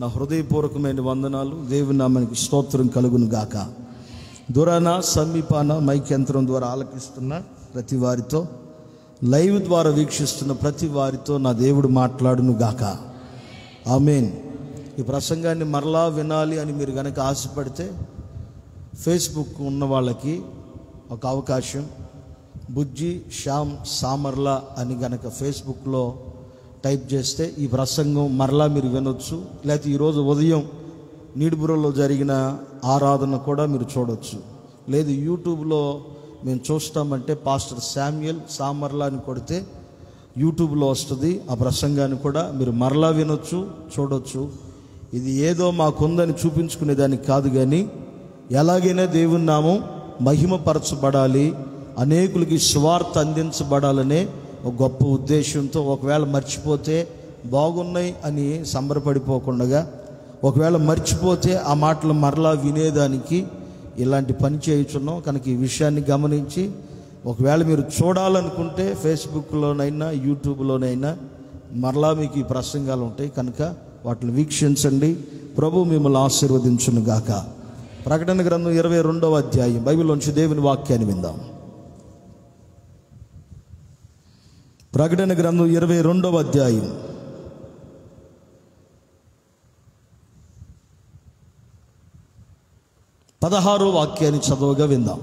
నా హృదయపూర్వకమైన వందనాలు. దేవుని నామానికి స్తోత్రం కలుగును గాక. దూరాన సమీపాన మైక్ యంత్రం ద్వారా ఆలకిస్తున్న ప్రతి వారితో, లైవ్ ద్వారా వీక్షిస్తున్న ప్రతి వారితో నా దేవుడు మాట్లాడును గాక. ఆమేన్. ఈ ప్రసంగాన్ని మరలా వినాలి అని మీరు కనుక ఆశపడితే ఫేస్బుక్ ఉన్న వాళ్ళకి ఒక అవకాశం, బుజ్జి శ్యామ్ సామర్ల అని గనక ఫేస్బుక్లో టైప్ చేస్తే ఈ ప్రసంగం మరలా మీరు వినొచ్చు. లేకపోతే ఈరోజు ఉదయం నీడుబురలో జరిగిన ఆరాధన కూడా మీరు చూడవచ్చు. లేదు యూట్యూబ్లో మేము చూస్తామంటే పాస్టర్ శామ్యుయల్ సామర్ల అని కొడితే యూట్యూబ్లో వస్తుంది. ఆ ప్రసంగాన్ని కూడా మీరు మరలా వినొచ్చు, చూడొచ్చు. ఇది ఏదో మాకుందని చూపించుకునేదానికి కాదు, కానీ ఎలాగైనా దేవుని నామం మహిమపరచబడాలి, అనేకులకి స్వార్థ అందించబడాలనే ఒక గొప్ప ఉద్దేశంతో, ఒకవేళ మర్చిపోతే బాగున్నాయి అని సంబరపడిపోకుండా, ఒకవేళ మర్చిపోతే ఆ మాటలు మరలా వినేదానికి ఇలాంటి పని చేయుచున్నాం. కనుక ఈ విషయాన్ని గమనించి ఒకవేళ మీరు చూడాలనుకుంటే ఫేస్బుక్లోనైనా యూట్యూబ్లోనైనా మరలా మీకు ఈ ప్రసంగాలు ఉంటాయి. కనుక వాటిని వీక్షించండి. ప్రభు మిమ్మల్ని ఆశీర్వదించును గాక. ప్రకటన గ్రంథం 22వ అధ్యాయం బైబిల్లోంచి దేవుని వాక్యాన్ని విందాం. ప్రకటన గ్రంథం 22వ అధ్యాయం 16వ వాక్యాన్ని చదువుగా విందాం.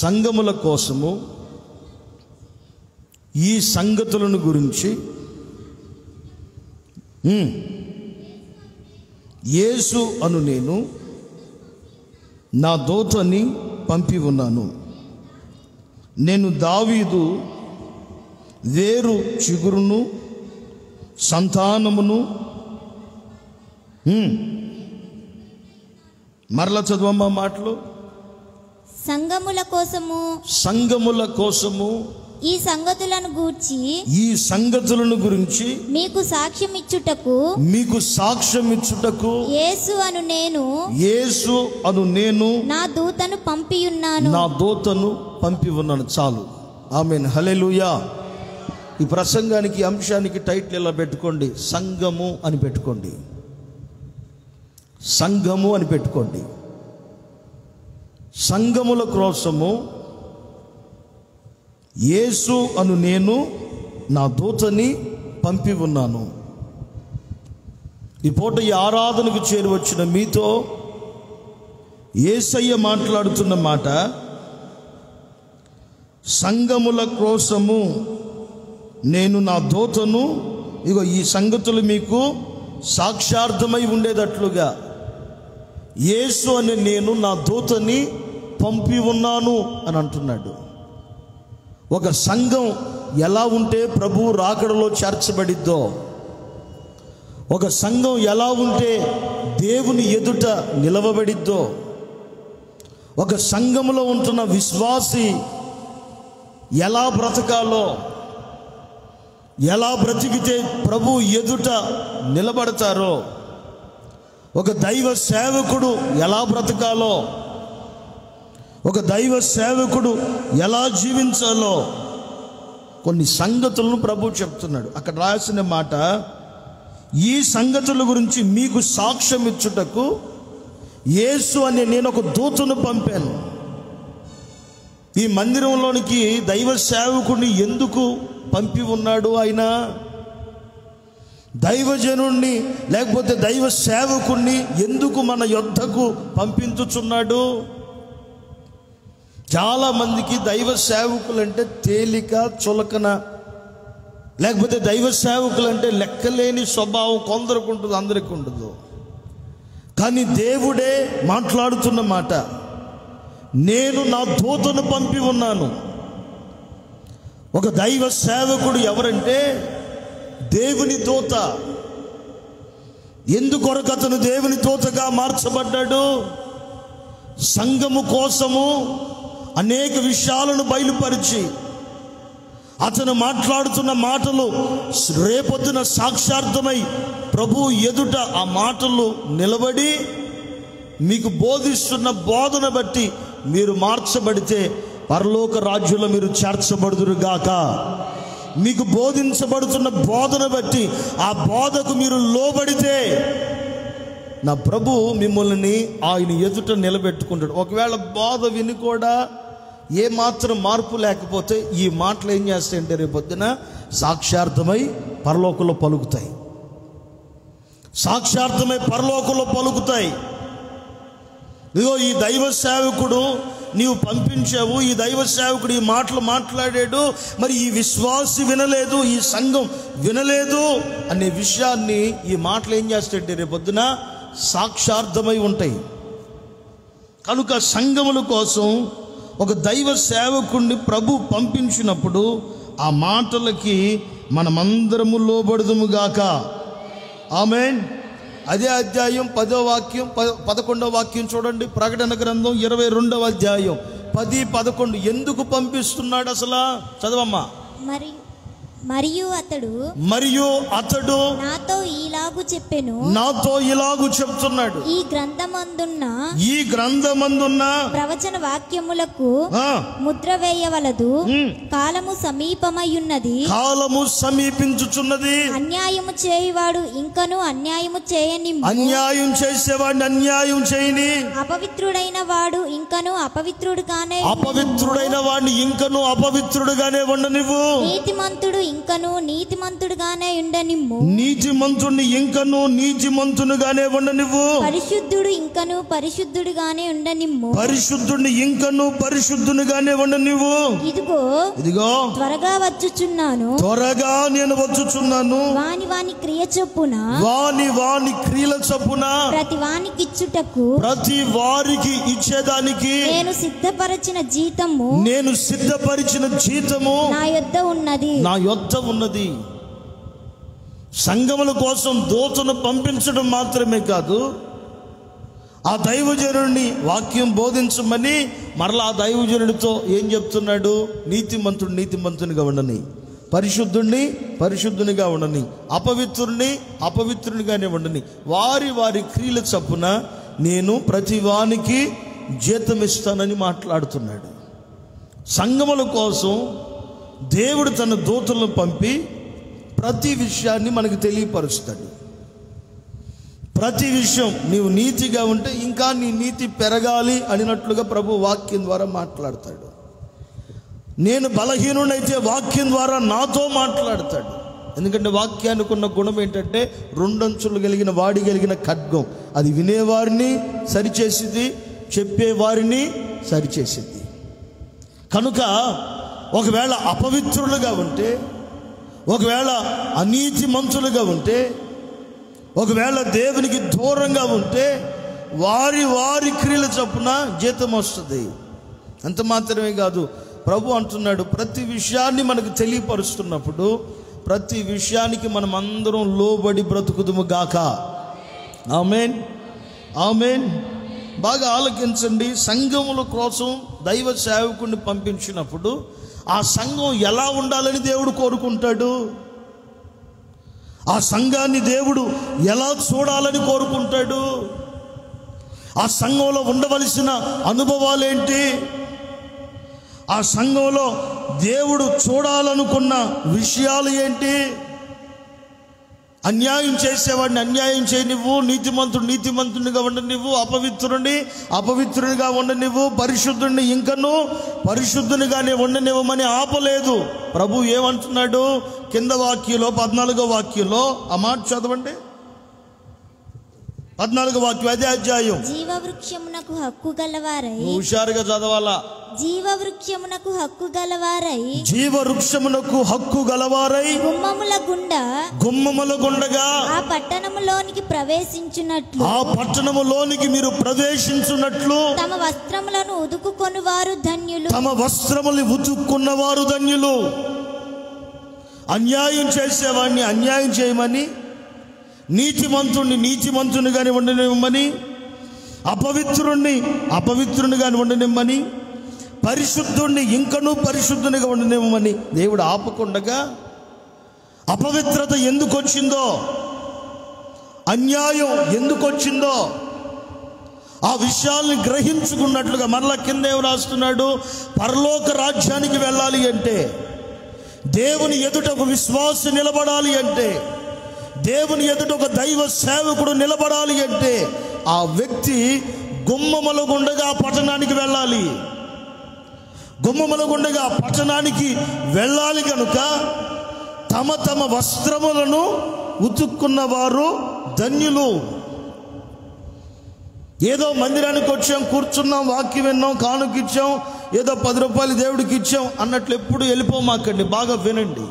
సంఘముల కోసము ఈ సంగతులను గురించి యేసు అను నేను నా దూతని పంపి ఉన్నాను. నేను దావీదు వేరు చిగురును సంతానమును. మరలా చదవమ్మా మాటలు. సంఘముల కోసము ఈ సంగతులను గురించి మీకు సాక్ష్యం ఇచ్చుటకు యేసు అను నేను నా దూతను పంపి ఉన్నాను. చాలు. ఆమేన్. హల్లెలూయా. ఈ ప్రసంగానికి అంశానికి టైటిల్ ఎలా పెట్టుకోండి, సంఘము అని పెట్టుకోండి. సంఘము అని పెట్టుకోండి. సంఘముల కోసము యేసు అను నేను నా దూతని పంపి ఉన్నాను. ఈ పూట ఈ ఆరాధనకు చేరి వచ్చిన మీతో యేసయ్య మాట్లాడుతున్న మాట, సంఘముల కోసము నేను నా దూతను, ఇగో ఈ సంగతులు మీకు సాక్షార్థమై ఉండేటట్లుగా యేసు అని నేను నా దూతని పంపి ఉన్నాను అని అంటున్నాడు. ఒక సంఘం ఎలా ఉంటే ప్రభు రాకడలో చేర్చబడిద్దో, ఒక సంఘం ఎలా ఉంటే దేవుని ఎదుట నిలవబడిద్దో, ఒక సంఘములో ఉంటున్న విశ్వాసి ఎలా బ్రతకాలో, ఎలా బ్రతికితే ప్రభు ఎదుట నిలబడతారో, ఒక దైవ సేవకుడు ఎలా బ్రతకాలో, ఒక దైవ సేవకుడు ఎలా జీవించాలో కొన్ని సంగతులను ప్రభు చెప్తున్నాడు. అక్కడ రాసిన మాట, ఈ సంగతుల గురించి మీకు సాక్ష్యం ఇచ్చుటకు యేసు అనే నేను ఒక దూతను పంపాను. ఈ మందిరంలోనికి దైవ సేవకుడిని ఎందుకు పంపి ఉన్నాడు ఆయన? దైవజనుణ్ణి లేకపోతే దైవ సేవకుణ్ణి ఎందుకు మన యొద్దకు పంపించుచున్నాడు? చాలామందికి దైవ సేవకులంటే తేలిక చులకన, లేకపోతే దైవ సేవకులంటే లెక్కలేని స్వభావం కొందరికి ఉంటుంది, అందరికి ఉండదు. కానీ దేవుడే మాట్లాడుతున్న మాట, నేను నా దూతను పంపి ఉన్నాను. ఒక దైవ సేవకుడు ఎవరంటే దేవుని దూత. ఎందుకొరకు అతను దేవుని దూతగా మార్చబడ్డాడు? సంఘము కోసము అనేక విషయాలను బయలుపరిచి అతను మాట్లాడుతున్న మాటలు రేపొద్దున సాక్షార్థమై ప్రభు ఎదుట ఆ మాటలు నిలబడి మీకు బోధిస్తున్న బోధన బట్టి మీరు మార్చబడితే పరలోక రాజ్యంలో మీరు చేర్చబడుదురుగాక. మీకు బోధించబడుతున్న బోధన బట్టి ఆ బోధకు మీరు లోబడితే నా ప్రభు మిమ్మల్ని ఆయన ఎదుట నిలబెట్టుకుంటాడు. ఒకవేళ బోధ విని కూడా ఏమాత్రం మార్పు లేకపోతే ఈ మాటలు ఏం చేస్తాయంటే రేపొద్దున సాక్షార్థమై పరలోకంలో పలుకుతాయి. సాక్షార్థమై పరలోకంలో పలుకుతాయి. ఇదిగో ఈ దైవ సేవకుడు నీవు పంపించావు, ఈ దైవ సేవకుడు ఈ మాటలు మాట్లాడాడు, మరి ఈ విశ్వాసి వినలేదు, ఈ సంఘం వినలేదు అనే విషయాన్ని ఈ మాటలు ఏం చేస్తాయంటే రేపొద్దున సాక్షార్థమై ఉంటాయి. కనుక సంఘముల కోసం ఒక దైవ సేవకుడిని ప్రభు పంపించినప్పుడు ఆ మాటలకి మనమందరము లోబడుదుము గాక. ఆమేన్. అదే అధ్యాయం 10వ వాక్యం 11వ వాక్యం చూడండి. ప్రకటన గ్రంథం 22వ అధ్యాయం 10-11 ఎందుకు పంపిస్తున్నాడు అసలు? చదవమ్మా. మరియు అతడు నాతో ఇలాగు చెప్తున్నాడు, ఈ గ్రంథమందున్న ప్రవచన వాక్యములకు ముద్ర వేయవలదు, కాలము సమీపమయ్యున్నది, కాలము సమీపించుచున్నది. అన్యాయము చేయువాడు ఇంకను అన్యాయము చేయని, అన్యాయం చేసేవాడిని అన్యాయం చేయని, అపవిత్రుడైన వాడు ఇంకను అపవిత్రుడుగానే ఉండనివ్వు, నీతిమంతుడు ఇంకను నీతిమంతుడుగానే ఉండనిమ్ము, నీతిమంతుడిని ఇంకను నీతిమంతునిగానే ఉండనివ్వు, పరిశుద్ధుడు ఇంకను పరిశుద్ధుడుగానే ఉండనిమ్ము, పరిశుద్ధుడిని ఇంకను పరిశుద్ధునిగానే ఉండనివ్వు. ఇదిగో త్వరగా నేను వచ్చుచున్నాను, వాని క్రియ చొప్పున వాని క్రియల చొప్పున ప్రతి వారికి ఇచ్చేదానికి నేను సిద్ధపరిచిన జీతము నా యొద్ద ఉన్నది. సంఘముల కోసం దూతను పంపించడం మాత్రమే కాదు, ఆ దైవజనుడిని వాక్యం బోధించమని మరలా ఆ దైవజనుడితో ఏం చెప్తున్నాడు? నీతిమంతుడు నీతిమంతునిగా ఉండని, పరిశుద్ధుడిని పరిశుద్ధునిగా ఉండని, అపవిత్రుడిని అపవిత్రునిగానే ఉండని, వారి క్రియల చొప్పున నేను ప్రతి వానికి జీతం ఇస్తానని మాట్లాడుతున్నాడు. సంఘముల కోసం దేవుడు తన దూతలను పంపి ప్రతి విషయాన్ని మనకు తెలియపరుస్తాడు. ప్రతి విషయం నీవు నీతిగా ఉంటే ఇంకా నీ నీతి పెరగాలి అనినట్లుగా ప్రభు వాక్యం ద్వారా మాట్లాడతాడు. నేను బలహీనుడైతే వాక్యం ద్వారా నాతో మాట్లాడతాడు. ఎందుకంటే వాక్యానికి ఉన్న గుణం ఏంటంటే రెండంచులు కలిగిన ఖడ్గం. అది వినేవారిని సరిచేసింది, చెప్పేవారిని సరిచేసింది. కనుక ఒకవేళ అపవిత్రులుగా ఉంటే, ఒకవేళ అనీతిమంతులుగా ఉంటే, ఒకవేళ దేవునికి దూరంగా ఉంటే వారి క్రియల చొప్పున జీతం వస్తుంది. అంత మాత్రమే కాదు, ప్రభు అంటున్నాడు ప్రతి విషయాన్ని మనకు తెలియపరుస్తున్నప్పుడు ప్రతి విషయానికి మనం అందరం లోబడి బ్రతుకుదుము గాక. ఆమేన్, ఆమేన్. బాగా ఆలకించండి. సంఘముల కోసం దైవ సేవకుడిని పంపించినప్పుడు ఆ సంఘం ఎలా ఉండాలని దేవుడు కోరుకుంటాడు? ఆ సంఘాన్ని దేవుడు ఎలా చూడాలని కోరుకుంటాడు? ఆ సంఘంలో ఉండవలసిన అనుభవాలేంటి? ఆ సంఘంలో దేవుడు చూడాలనుకున్న విషయాలు ఏంటి? అన్యాయం చేసేవాడిని అన్యాయం చేయనివ్వు, నీతిమంతుడు నీతిమంతునిగా ఉండనివ్వు, అపవిత్రుడిని అపవిత్రునిగా ఉండనివ్వు, పరిశుద్ధుడిని ఇంకను పరిశుద్ధునిగానే ఉండనివ్వమని ఆపలేదు. ప్రభు ఏమంటున్నాడు? కింద వాక్యంలో 14వ వాక్యంలో ఆ మాట చదవండి. 14వ వాక్యం అదే అధ్యాయం. జీవవృక్షమునకు హక్కు గలవారై, హుషారుగా చదవాలా. జీవవృక్షమునకు హక్కు గలవారై గుమ్మముల గుండగా ఆ పట్టణములోనికి మీరు ప్రవేశించున్నట్లు తమ వస్త్రములను ఉతుక్కుకొనువారు ధన్యులు. అన్యాయం చేసేవాడిని అన్యాయం చేయమని, నీతిమంతుణ్ణి నీతిమంతునిగానే ఉండనివ్వమని, అపవిత్రుణ్ణి అపవిత్రునిగానే ఉండనివ్వమని, పరిశుద్ధుణ్ణి ఇంకనూ పరిశుద్ధునిగా ఉండనివ్వమని దేవుడు ఆపకుండగా అపవిత్రత ఎందుకు వచ్చిందో, అన్యాయం ఎందుకు వచ్చిందో ఆ విషయాల్ని గ్రహించుకున్నట్లుగా మరలా కింద ఏం రాస్తున్నాడు? పరలోక రాజ్యానికి వెళ్ళాలి అంటే, దేవుని ఎదుట ఒక విశ్వాసి నిలబడాలి అంటే, దేవుని ఎదుట ఒక దైవ సేవకుడు నిలబడాలి అంటే ఆ వ్యక్తి గుమ్మముల గుండగా పట్టణానికి వెళ్ళాలి. గుమ్మముల గుండగా పట్టణానికి వెళ్ళాలి కనుక తమ తమ వస్త్రములను ఉతుక్కున్న వారు ధన్యులు. ఏదో మందిరానికి వచ్చాం, కూర్చున్నాం, వాక్యం విన్నాం, కానుకిచ్చాం, ఏదో 10 రూపాయలు దేవుడికి ఇచ్చాం అన్నట్లు ఎప్పుడు వెళ్ళిపోమాకండి. బాగా వినండి.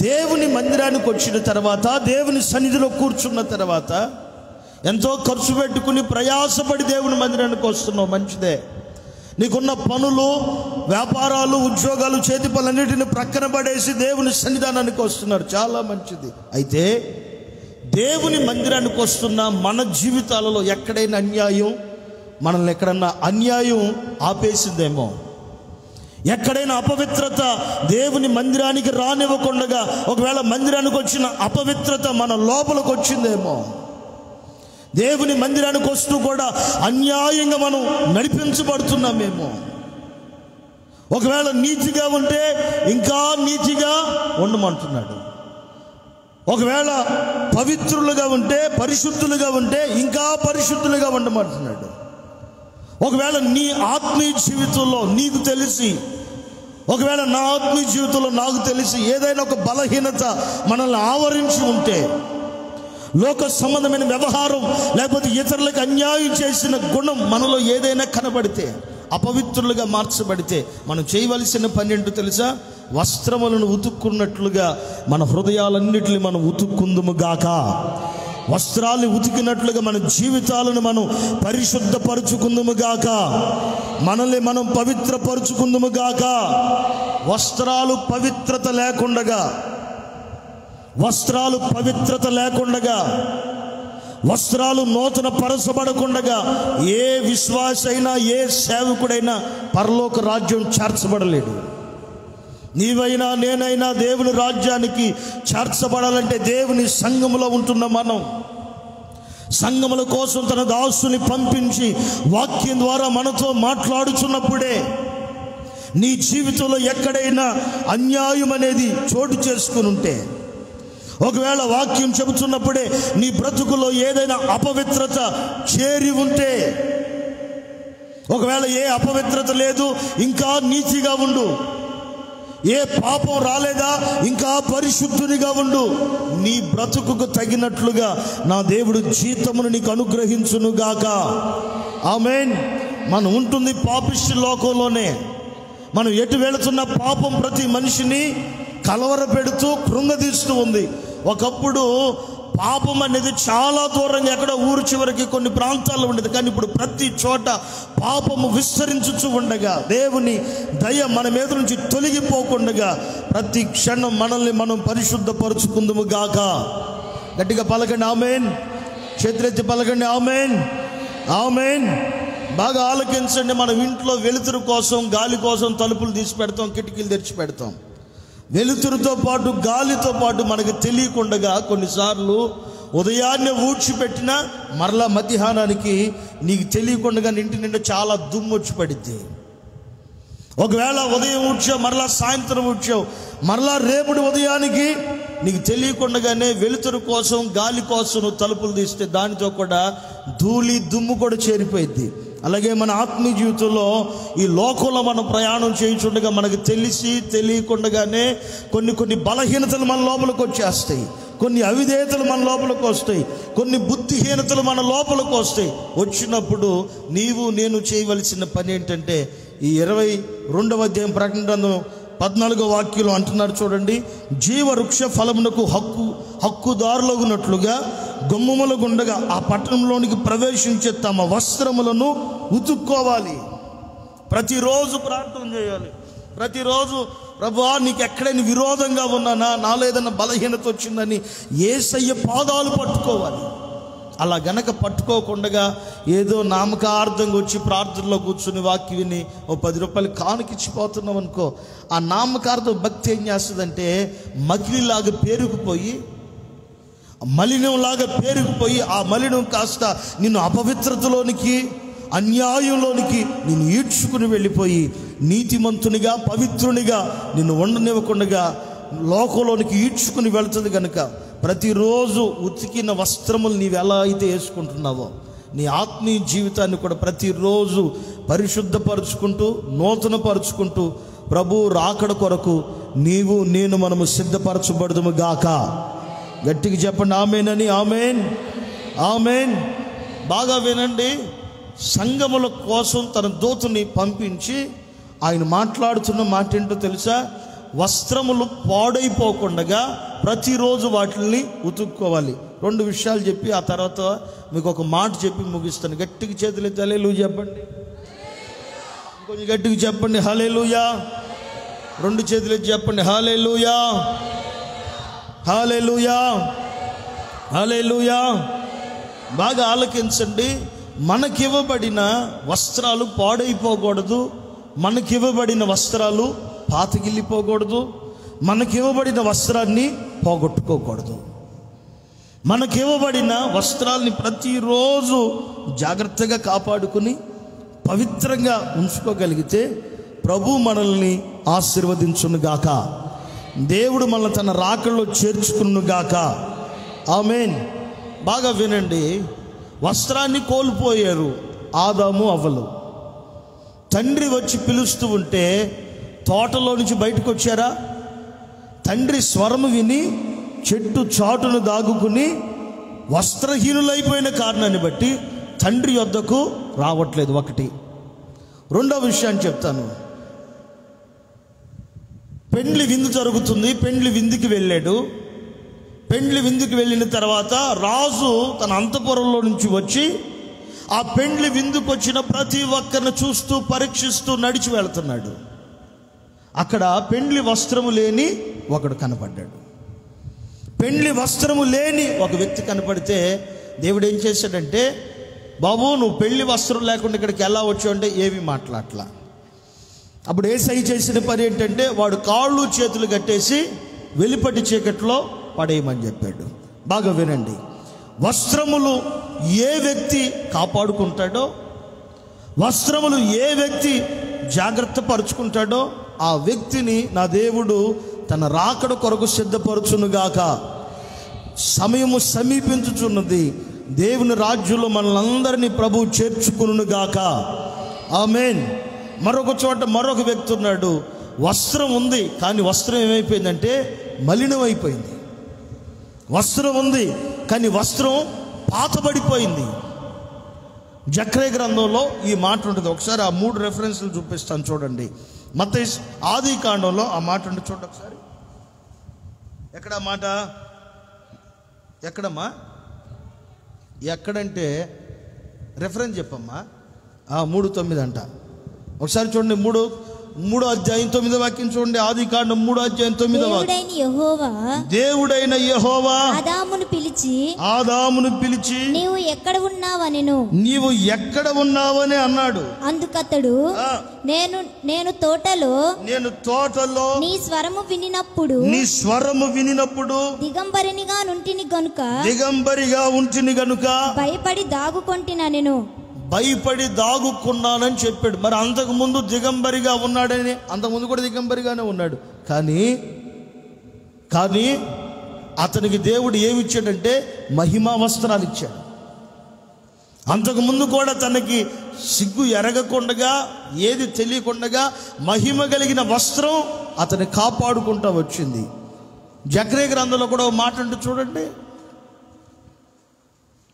దేవుని మందిరానికి వచ్చిన తర్వాత, దేవుని సన్నిధిలో కూర్చున్న తర్వాత ఎంతో ఖర్చు పెట్టుకుని ప్రయాసపడి దేవుని మందిరానికి వస్తున్నావు, మంచిదే. నీకున్న పనులు, వ్యాపారాలు, ఉద్యోగాలు, చేతి పనులన్నిటిని ప్రక్కన పడేసి దేవుని సన్నిధానానికి వస్తున్నారు, చాలా మంచిది. అయితే దేవుని మందిరానికి వస్తున్న మన జీవితాలలో ఎక్కడైనా అన్యాయం, మనల్ని ఎక్కడన్నా అన్యాయం ఆపేసిందేమో, ఎక్కడైనా అపవిత్రత దేవుని మందిరానికి రానివ్వకుండా ఒకవేళ మందిరానికి వచ్చిన అపవిత్రత మన లోపలికి వచ్చిందేమో, దేవుని మందిరానికి వస్తూ కూడా అన్యాయంగా మనం నడిపించబడుతున్నామేమో. ఒకవేళ నీతిగా ఉంటే ఇంకా నీతిగా ఉండమంటున్నాడు. ఒకవేళ పవిత్రులుగా ఉంటే, పరిశుద్ధులుగా ఉంటే ఇంకా పరిశుద్ధులుగా ఉండమంటున్నాడు. ఒకవేళ నీ ఆత్మీయ జీవితంలో నీకు తెలిసి, ఒకవేళ నా ఆత్మీయ జీవితంలో నాకు తెలిసి ఏదైనా ఒక బలహీనత మనల్ని ఆవరించి ఉంటే, లోక సంబంధమైన వ్యవహారం లేకపోతే ఇతరులకు అన్యాయం చేసిన గుణం మనలో ఏదైనా కనబడితే, అపవిత్రులుగా మార్చబడితే మనం చేయవలసిన పని ఏంటో తెలుసా? వస్త్రములను ఉతుక్కున్నట్లుగా మన హృదయాలన్నిటిని మనం ఉతుక్కుందుము గాక. వస్త్రాలు ఉతికినట్లుగా మన జీవితాలను మనం పరిశుద్ధపరుచుకుందుము గాక. మనల్ని మనం పవిత్రపరుచుకుందుము గాక. వస్త్రాలు పవిత్రత లేకుండగా, వస్త్రాలు పవిత్రత లేకుండగా, వస్త్రాలు నూతన పరచబడకుండగా ఏ విశ్వాసైనా, ఏ సేవకుడైనా పరలోక రాజ్యం చేర్చబడలేడు. నీవైనా నేనైనా దేవుని రాజ్యానికి చేర్చబడాలంటే దేవుని సంఘములో ఉంటున్న మనం, సంఘముల కోసం తన దాసుని పంపించి వాక్యం ద్వారా మనతో మాట్లాడుచున్నప్పుడే నీ జీవితంలో ఎక్కడైనా అన్యాయం అనేది చోటు చేసుకుని ఉంటే, ఒకవేళ వాక్యం చెబుతున్నప్పుడే నీ బ్రతుకులో ఏదైనా అపవిత్రత చేరి ఉంటే, ఒకవేళ ఏ అపవిత్రత లేదు ఇంకా నీతిగా ఉండు, ఏ పాపం రాలేదా ఇంకా పరిశుద్ధునిగా ఉండు. నీ బ్రతుకుకు తగినట్లుగా నా దేవుడు జీతమును నీకు అనుగ్రహించునుగాక. ఆమేన్. మనం ఉంటుంది పాపిష్టి లోకంలోనే. మనం ఎటు వెళుతున్న పాపం ప్రతి మనిషిని కలవర పెడుతూ కృంగదీస్తూ ఉంది. ఒకప్పుడు పాపం అనేది చాలా దూరంగా ఎక్కడ ఊరు చివరికి కొన్ని ప్రాంతాల్లో ఉండేది, కానీ ఇప్పుడు ప్రతి చోట పాపము విస్తరించుచు ఉండగా, దేవుని దయ మన మీద నుంచి తొలగిపోకుండగా ప్రతి క్షణం మనల్ని మనం పరిశుద్ధపరుచుకుందుము గాక. గట్టిగా పలకండి ఆమేన్. చేతులెత్తి పలకండి ఆమేన్, ఆమేన్. బాగా ఆలకించండి. మనం ఇంట్లో వెలుతురు కోసం, గాలి కోసం తలుపులు తీసి పెడతాం, కిటికీలు తెరిచి పెడతాం. వెలుతురుతో పాటు గాలితో పాటు మనకు తెలియకుండగా కొన్నిసార్లు ఉదయాన్నే ఊడ్చిపెట్టినా మరలా మధ్యాహ్నానికి నీకు తెలియకుండా ఇంటి నిండా చాలా దుమ్ము వచ్చి పడిద్ది. ఒకవేళ ఉదయం ఊడ్చావు, మరలా సాయంత్రం ఊడ్చావు, మరలా రేపటి ఉదయానికి నీకు తెలియకుండానే వెలుతురు కోసం, గాలి కోసం నువ్వు తలుపులు తీస్తే దానితో కూడా ధూళి దుమ్ము కూడా చేరిపోయింది. అలాగే మన ఆత్మీయ జీవితంలో ఈ లోకంలో మనం ప్రయాణం చేయించుండగా మనకు తెలిసి తెలియకుండానే కొన్ని బలహీనతలు మన లోపలికి వచ్చేస్తాయి, కొన్ని అవిధేయతలు మన లోపలికి వస్తాయి, కొన్ని బుద్ధిహీనతలు మన లోపలికి వస్తాయి. వచ్చినప్పుడు నీవు నేను చేయవలసిన పని ఏంటంటే, ఈ 22వ అధ్యాయం ప్రకటన గ్రంథం 14వ వాక్యంలో అంటున్నారు చూడండి, జీవవృక్ష ఫలమునకు హక్కుదారులగునట్లుగా గుమ్మముల గుండగా ఆ పట్టణంలోనికి ప్రవేశించే తమ వస్త్రములను ఉతుక్కోవాలి. ప్రతిరోజు ప్రార్థన చేయాలి. ప్రతిరోజు ప్రభువా నీకు ఎక్కడైనా విరోధంగా ఉన్నానా, నాలో ఏదైనా బలహీనత వచ్చిందని యేసయ్య పాదాలు పట్టుకోవాలి. అలా గనక పట్టుకోకుండా ఏదో నామకార్థంగా వచ్చి ప్రార్థనలో కూర్చుని వాక్యం విని ఓ 10 రూపాయలు కానుకిచ్చిపోతున్నాం అనుకో, ఆ నామకార్థ భక్తి ఏం చేస్తుందంటే మకిలిలాగా పేరుకుపోయి, మలినంలాగా పేరుకుపోయి ఆ మలినం కాస్త నిన్ను అపవిత్రతలోనికి, అన్యాయంలోనికి నిన్ను ఈడ్చుకుని వెళ్ళిపోయి నీతిమంతునిగా పవిత్రునిగా నిన్ను ఉండనివ్వకుండా లోకంలోనికి ఈడ్చుకుని వెళ్తుంది కనుక ప్రతిరోజు ఉతికిన వస్త్రములు నీవు ఎలా అయితే వేసుకుంటున్నావో నీ ఆత్మీయ జీవితాన్ని కూడా ప్రతిరోజు పరిశుద్ధపరుచుకుంటూ నూతనపరుచుకుంటూ ప్రభు రాకడ కొరకు నీవు నేను మనము సిద్ధపరచబడదుము గాక. గట్టిగా చెప్పండి ఆమేనని. ఆమేన్, ఆమేన్. బాగా వినండి. సంఘముల కోసం తన దూతని పంపించి ఆయన మాట్లాడుతున్న మాట ఏంటో తెలుసా? వస్త్రములు పాడైపోకుండా ప్రతిరోజు వాటిని ఉతుక్కోవాలి. 2 విషయాలు చెప్పి ఆ తర్వాత మీకు ఒక మాట చెప్పి ముగిస్తాను. గట్టిగా చేతులెత్తి హల్లెలూయా చెప్పండి. కొంచెం గట్టిగా చెప్పండి హల్లెలూయా. 2 చేతులెత్తి చెప్పండి హల్లెలూయా, హల్లెలూయా, హల్లెలూయా. బాగా ఆలకించండి. మనకివ్వబడిన వస్త్రాలు పాడైపోకూడదు, మనకివ్వబడిన వస్త్రాలు పాతగిల్లిపోకూడదు, మనకివ్వబడిన వస్త్రాన్ని పోగొట్టుకోకూడదు. మనకివ్వబడిన వస్త్రాల్ని ప్రతిరోజు జాగ్రత్తగా కాపాడుకుని పవిత్రంగా ఉంచుకోగలిగితే ప్రభు మనల్ని ఆశీర్వదించునుగాక. దేవుడు మనల్ని తన రాకల్లో చేర్చుకునుగాక. ఆమేన్. బాగా వినండి. వస్త్రాన్ని కోల్పోయారు ఆదాము అవ్వలు. తండ్రి వచ్చి పిలుస్తూ ఉంటే తోటలో నుంచి బయటకు వచ్చారా? తండ్రి స్వరము విని చెట్టు చాటును దాగుకుని వస్త్రహీనులైపోయిన కారణాన్ని బట్టి తండ్రి యొద్దకు రావట్లేదు. ఒకటి. 2వ విషయాన్ని చెప్తాను. పెండ్లి విందు జరుగుతుంది. పెండ్లి విందుకి వెళ్ళాడు. పెండ్లి విందుకి వెళ్ళిన తర్వాత రాజు తన అంతఃపురంలో నుంచి వచ్చి ఆ పెండ్లి విందుకు వచ్చిన ప్రతి ఒక్కరిని చూస్తూ పరీక్షిస్తూ నడిచి వెళ్తున్నాడు. అక్కడ పెండ్లి వస్త్రము లేని ఒకడు కనపడ్డాడు. పెండ్లి వస్త్రము లేని ఒక వ్యక్తి కనపడితే దేవుడు ఏం చేశాడంటే, బాబు నువ్వు పెళ్లి వస్త్రం లేకుండా ఇక్కడికి ఎలా వచ్చావు అంటే ఏమీ మాట్లాడలా. అప్పుడు యేసయ్య చేసిన పని ఏంటంటే వాడు కాళ్ళు చేతులు కట్టేసి వెలిపటి చీకట్లో పడేయమని చెప్పాడు. బాగా వినండి. వస్త్రములు ఏ వ్యక్తి కాపాడుకుంటాడో, వస్త్రములు ఏ వ్యక్తి జాగ్రత్త పరుచుకుంటాడో ఆ వ్యక్తిని నా దేవుడు తన రాకడ కొరకు సిద్ధపరచునుగాక. సమయము సమీపించుచున్నది. దేవుని రాజ్యంలో మనలందరినీ ప్రభు చేర్చుకునుగాక. ఆమేన్. మరొక చోట మరొక వ్యక్తి ఉన్నాడు. వస్త్రం ఉంది కానీ వస్త్రం ఏమైపోయిందంటే మలినమైపోయింది. వస్త్రం ఉంది కానీ వస్త్రం పాతబడిపోయింది. జకర్యా గ్రంథంలో ఈ మాట ఉంటుంది. ఒకసారి ఆ 3 రెఫరెన్స్లు చూపిస్తాను చూడండి. మత్తయి ఆది కాండంలో ఆ మాట ఉంటుంది చూడండి ఒకసారి. ఎక్కడ మాట? ఎక్కడమ్మా? ఎక్కడంటే రెఫరెన్స్ చెప్పమ్మా. 3:9 అంట. ఒకసారి చూడండి. 3వ అధ్యాయం 9వ వాక్యం చూడండి. ఆది కాండం 3వ అధ్యాయం 9వ వాక్యం. దేవుడైన యెహోవా ఆదామును పిలిచి నీవు ఎక్కడ ఉన్నావని అన్నాడు. అందుకతడు నేను తోటలో నీ స్వరము వినినప్పుడు దిగంబరిగా ఉంటిని గనుక భయపడి దాగుకున్నానని చెప్పాడు. మరి అంతకుముందు దిగంబరిగా ఉన్నాడని, అంతకుముందు కూడా దిగంబరిగానే ఉన్నాడు. కానీ అతనికి దేవుడు ఏమి ఇచ్చాడంటే మహిమా వస్త్రాలు ఇచ్చాడు. అంతకుముందు కూడా తనకి సిగ్గు ఎరగకుండగా ఏది తెలియకుండగా మహిమ కలిగిన వస్త్రం అతన్ని కాపాడుకుంటూ వచ్చింది. జకర్యా గ్రంథంలో కూడా ఒక మాట అంటే చూడండి.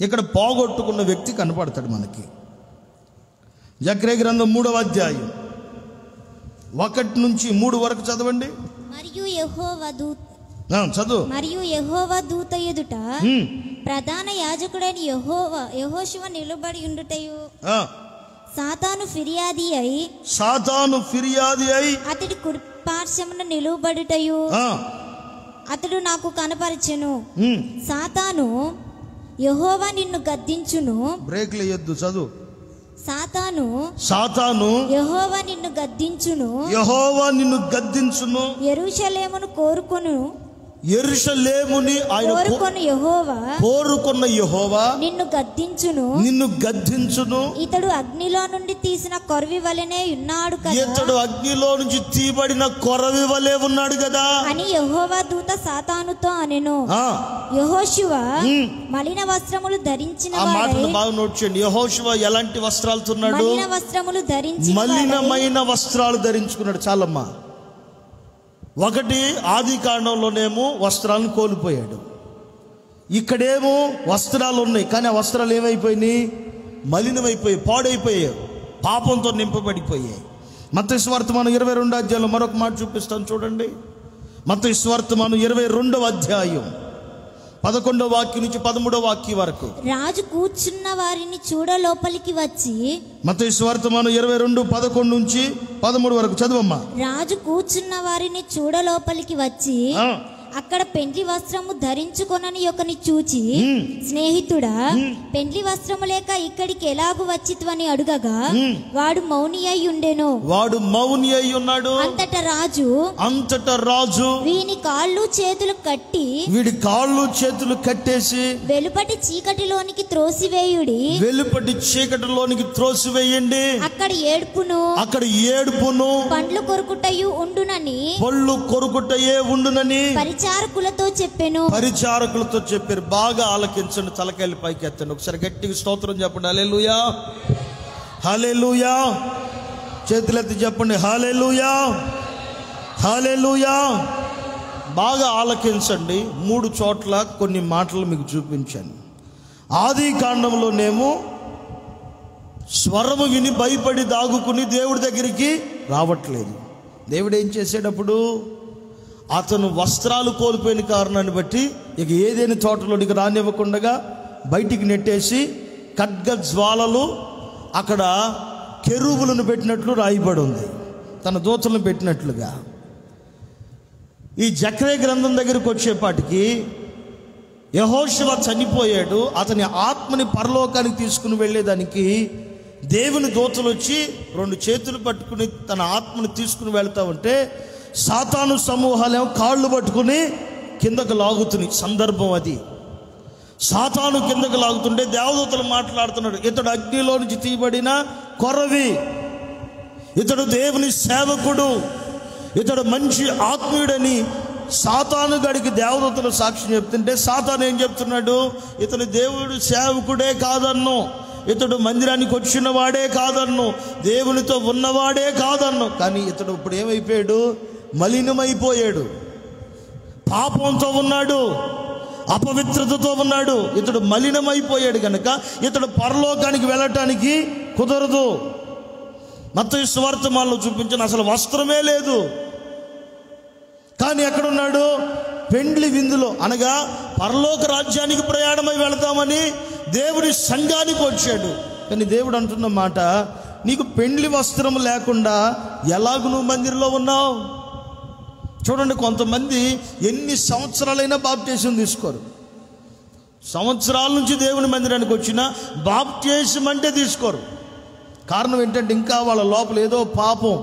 ఇక్కడ పోగొట్టుకున్న వ్యక్తి కనపడతాడు మనకి. జకర్యా గ్రంథం 3వ అధ్యాయం 1 నుంచి 3 వరకు చదవండి. మరియు యెహోవా దూత ఎదుట ప్రధాన యాజకుడైన యెహోషువ నిలబడి ఉండుటయు సాతాను ఫిర్యాది అయి అతడి కుడి పార్శ్వమున నిలువబడుటయు అతడు నాకు కనపరచెను. సాతాను యెహోవా నిన్ను గద్దించును. బ్రేక్ లేయొద్దు, చదువు. సాతాను యెహోవా నిన్ను గద్దించును. యెరూషలేమును యెరూషలేముని ఆయన కోరుకున్న యెహోవా నిన్ను గద్దించును. ఇతడు అగ్నిలో నుండి తీసిన కొరవి వలెనే ఉన్నాడు కదా. ఇతడు అగ్నిలో నుంచి తీయబడిన కొరవి వలె ఉన్నాడు కదా అని యెహోవా దూత సాతానుతో అనెను. యెహోషువ మలిన వస్త్రములు ధరించిన వాడై, బాగా నోట్ చేయండి, యెహోషువ ఎలాంటి వస్త్రాలతో ఉన్నాడు? మలినమైన వస్త్రాలు ధరించుకున్నాడు. చాలమ్మా. ఒకటి ఆది కాండంలోనేమో వస్త్రాలను కోల్పోయాడు, ఇక్కడేమో వస్త్రాలు ఉన్నాయి కానీ ఆ వస్త్రాలు ఏమైపోయినాయి? మలినమైపోయాయి, పాడైపోయాయి, పాపంతో నింపబడిపోయాయి. మత్తయి సువార్తమానం 22వ అధ్యాయంలో మరొక మాట చూపిస్తాను చూడండి. మత్తయి సువార్తమానం 22వ అధ్యాయం 11వ వాక్యం నుంచి 13వ వాక్యం వరకు. రాజు కూర్చున్న వారిని చూడ లోపలికి వచ్చి, మత్తయి సువార్తమానం 22:11 నుంచి 13 వరకు చదువమ్మా. రాజు కూర్చున్న వారిని చూడ లోపలికి వచ్చి అక్కడ పెండ్లి వస్త్రము ధరించుకొనని ఒకని చూచి, స్నేహితుడా, పెండ్లి వస్త్రము లేక ఇక్కడికి ఎలాగు వచ్చిత్వని అడుగగా వాడు మౌని అయి ఉండెను. వాడు మౌని అయి ఉన్నాడు. అంతట రాజు వీని కాళ్ళు చేతులు కట్టేసి వెలుపటి చీకటిలోనికి త్రోసివేయండి. అక్కడ ఏడుపును పండ్లు కొరుకుటయే ఉండునని పరిచారకులతో చెప్పారు. బాగా ఆలకించండి, తలకాయలు పైకి ఎత్తండి, ఒకసారి గట్టిగా స్తోత్రం చెప్పండి. హల్లెలూయా, హల్లెలూయా. చేతులెత్తి చెప్పండి, హల్లెలూయా, హల్లెలూయా. బాగా ఆలకించండి. 3 చోట్ల కొన్ని మాటలు మీకు చూపించాను. ఆది కాండంలోనేమో స్వరము విని భయపడి దాగుకుని దేవుడి దగ్గరికి రావట్లేదు. దేవుడు ఏం చేసేటప్పుడు అతను వస్త్రాలు కోల్పోయిన కారణాన్ని బట్టి ఇక ఏదైనా తోటలోనికి రానివ్వకుండా బయటికి నెట్టేసి ఖడ్గ జ్వాలలు అక్కడ కెరూబులను పెట్టినట్లు రాయబడి ఉంది, తన దూతలను పెట్టినట్లుగా. ఈ జకర్యా గ్రంథం దగ్గరికి వచ్చేపాటికి యెహోషువ చనిపోయాడు. అతని ఆత్మని పరలోకానికి తీసుకుని వెళ్ళేదానికి దేవుని దూతలు వచ్చి 2 చేతులు పట్టుకుని తన ఆత్మని తీసుకుని వెళ్తా ఉంటే సాతాను సమూహాలేమో కాళ్ళు పట్టుకుని కిందకు లాగుతున్న సందర్భం అది. సాతాను కిందకు లాగుతుంటే దేవదూతలు మాట్లాడుతున్నాడు, ఇతడు అగ్నిలో నుంచి తీయబడిన కొరవి, ఇతడు దేవుని సేవకుడు, ఇతడు మంచి ఆత్మీయుడని సాతాను గడికి దేవదూతలు సాక్ష్యం చెప్తుంటే సాతాను ఏం చెప్తున్నాడు? ఇతడు దేవుడు సేవకుడే కాదన్ను, ఇతడు మందిరానికి వచ్చిన వాడే కాదన్ను, దేవునితో ఉన్నవాడే కాదన్ను. కానీ ఇతడు ఇప్పుడు ఏమైపోయాడు? మలినమైపోయాడు, పాపంతో ఉన్నాడు, అపవిత్రతతో ఉన్నాడు. ఇతడు మలినమైపోయాడు కనుక ఇతడు పరలోకానికి వెళ్ళటానికి కుదరదు. మత్తయి సువార్తమాలలో చూపించిన అసలు వస్త్రమే లేదు, కానీ ఎక్కడున్నాడు? పెండ్లి విందులో, అనగా పరలోక రాజ్యానికి ప్రయాణమై వెళతామని దేవుని సంఘానికి వచ్చాడు. కానీ దేవుడు అంటున్న మాట, నీకు పెండ్లి వస్త్రం లేకుండా ఎలాగూ నువ్వు మందిరంలో ఉన్నావు? చూడండి, కొంతమంది ఎన్ని సంవత్సరాలైనా బాప్టిజం తీసుకోరు. సంవత్సరాల నుంచి దేవుని మందిరానికి వచ్చినా బాప్టిజం అంటే తీసుకోరు. కారణం ఏంటంటే ఇంకా వాళ్ళ లోపల ఏదో పాపం,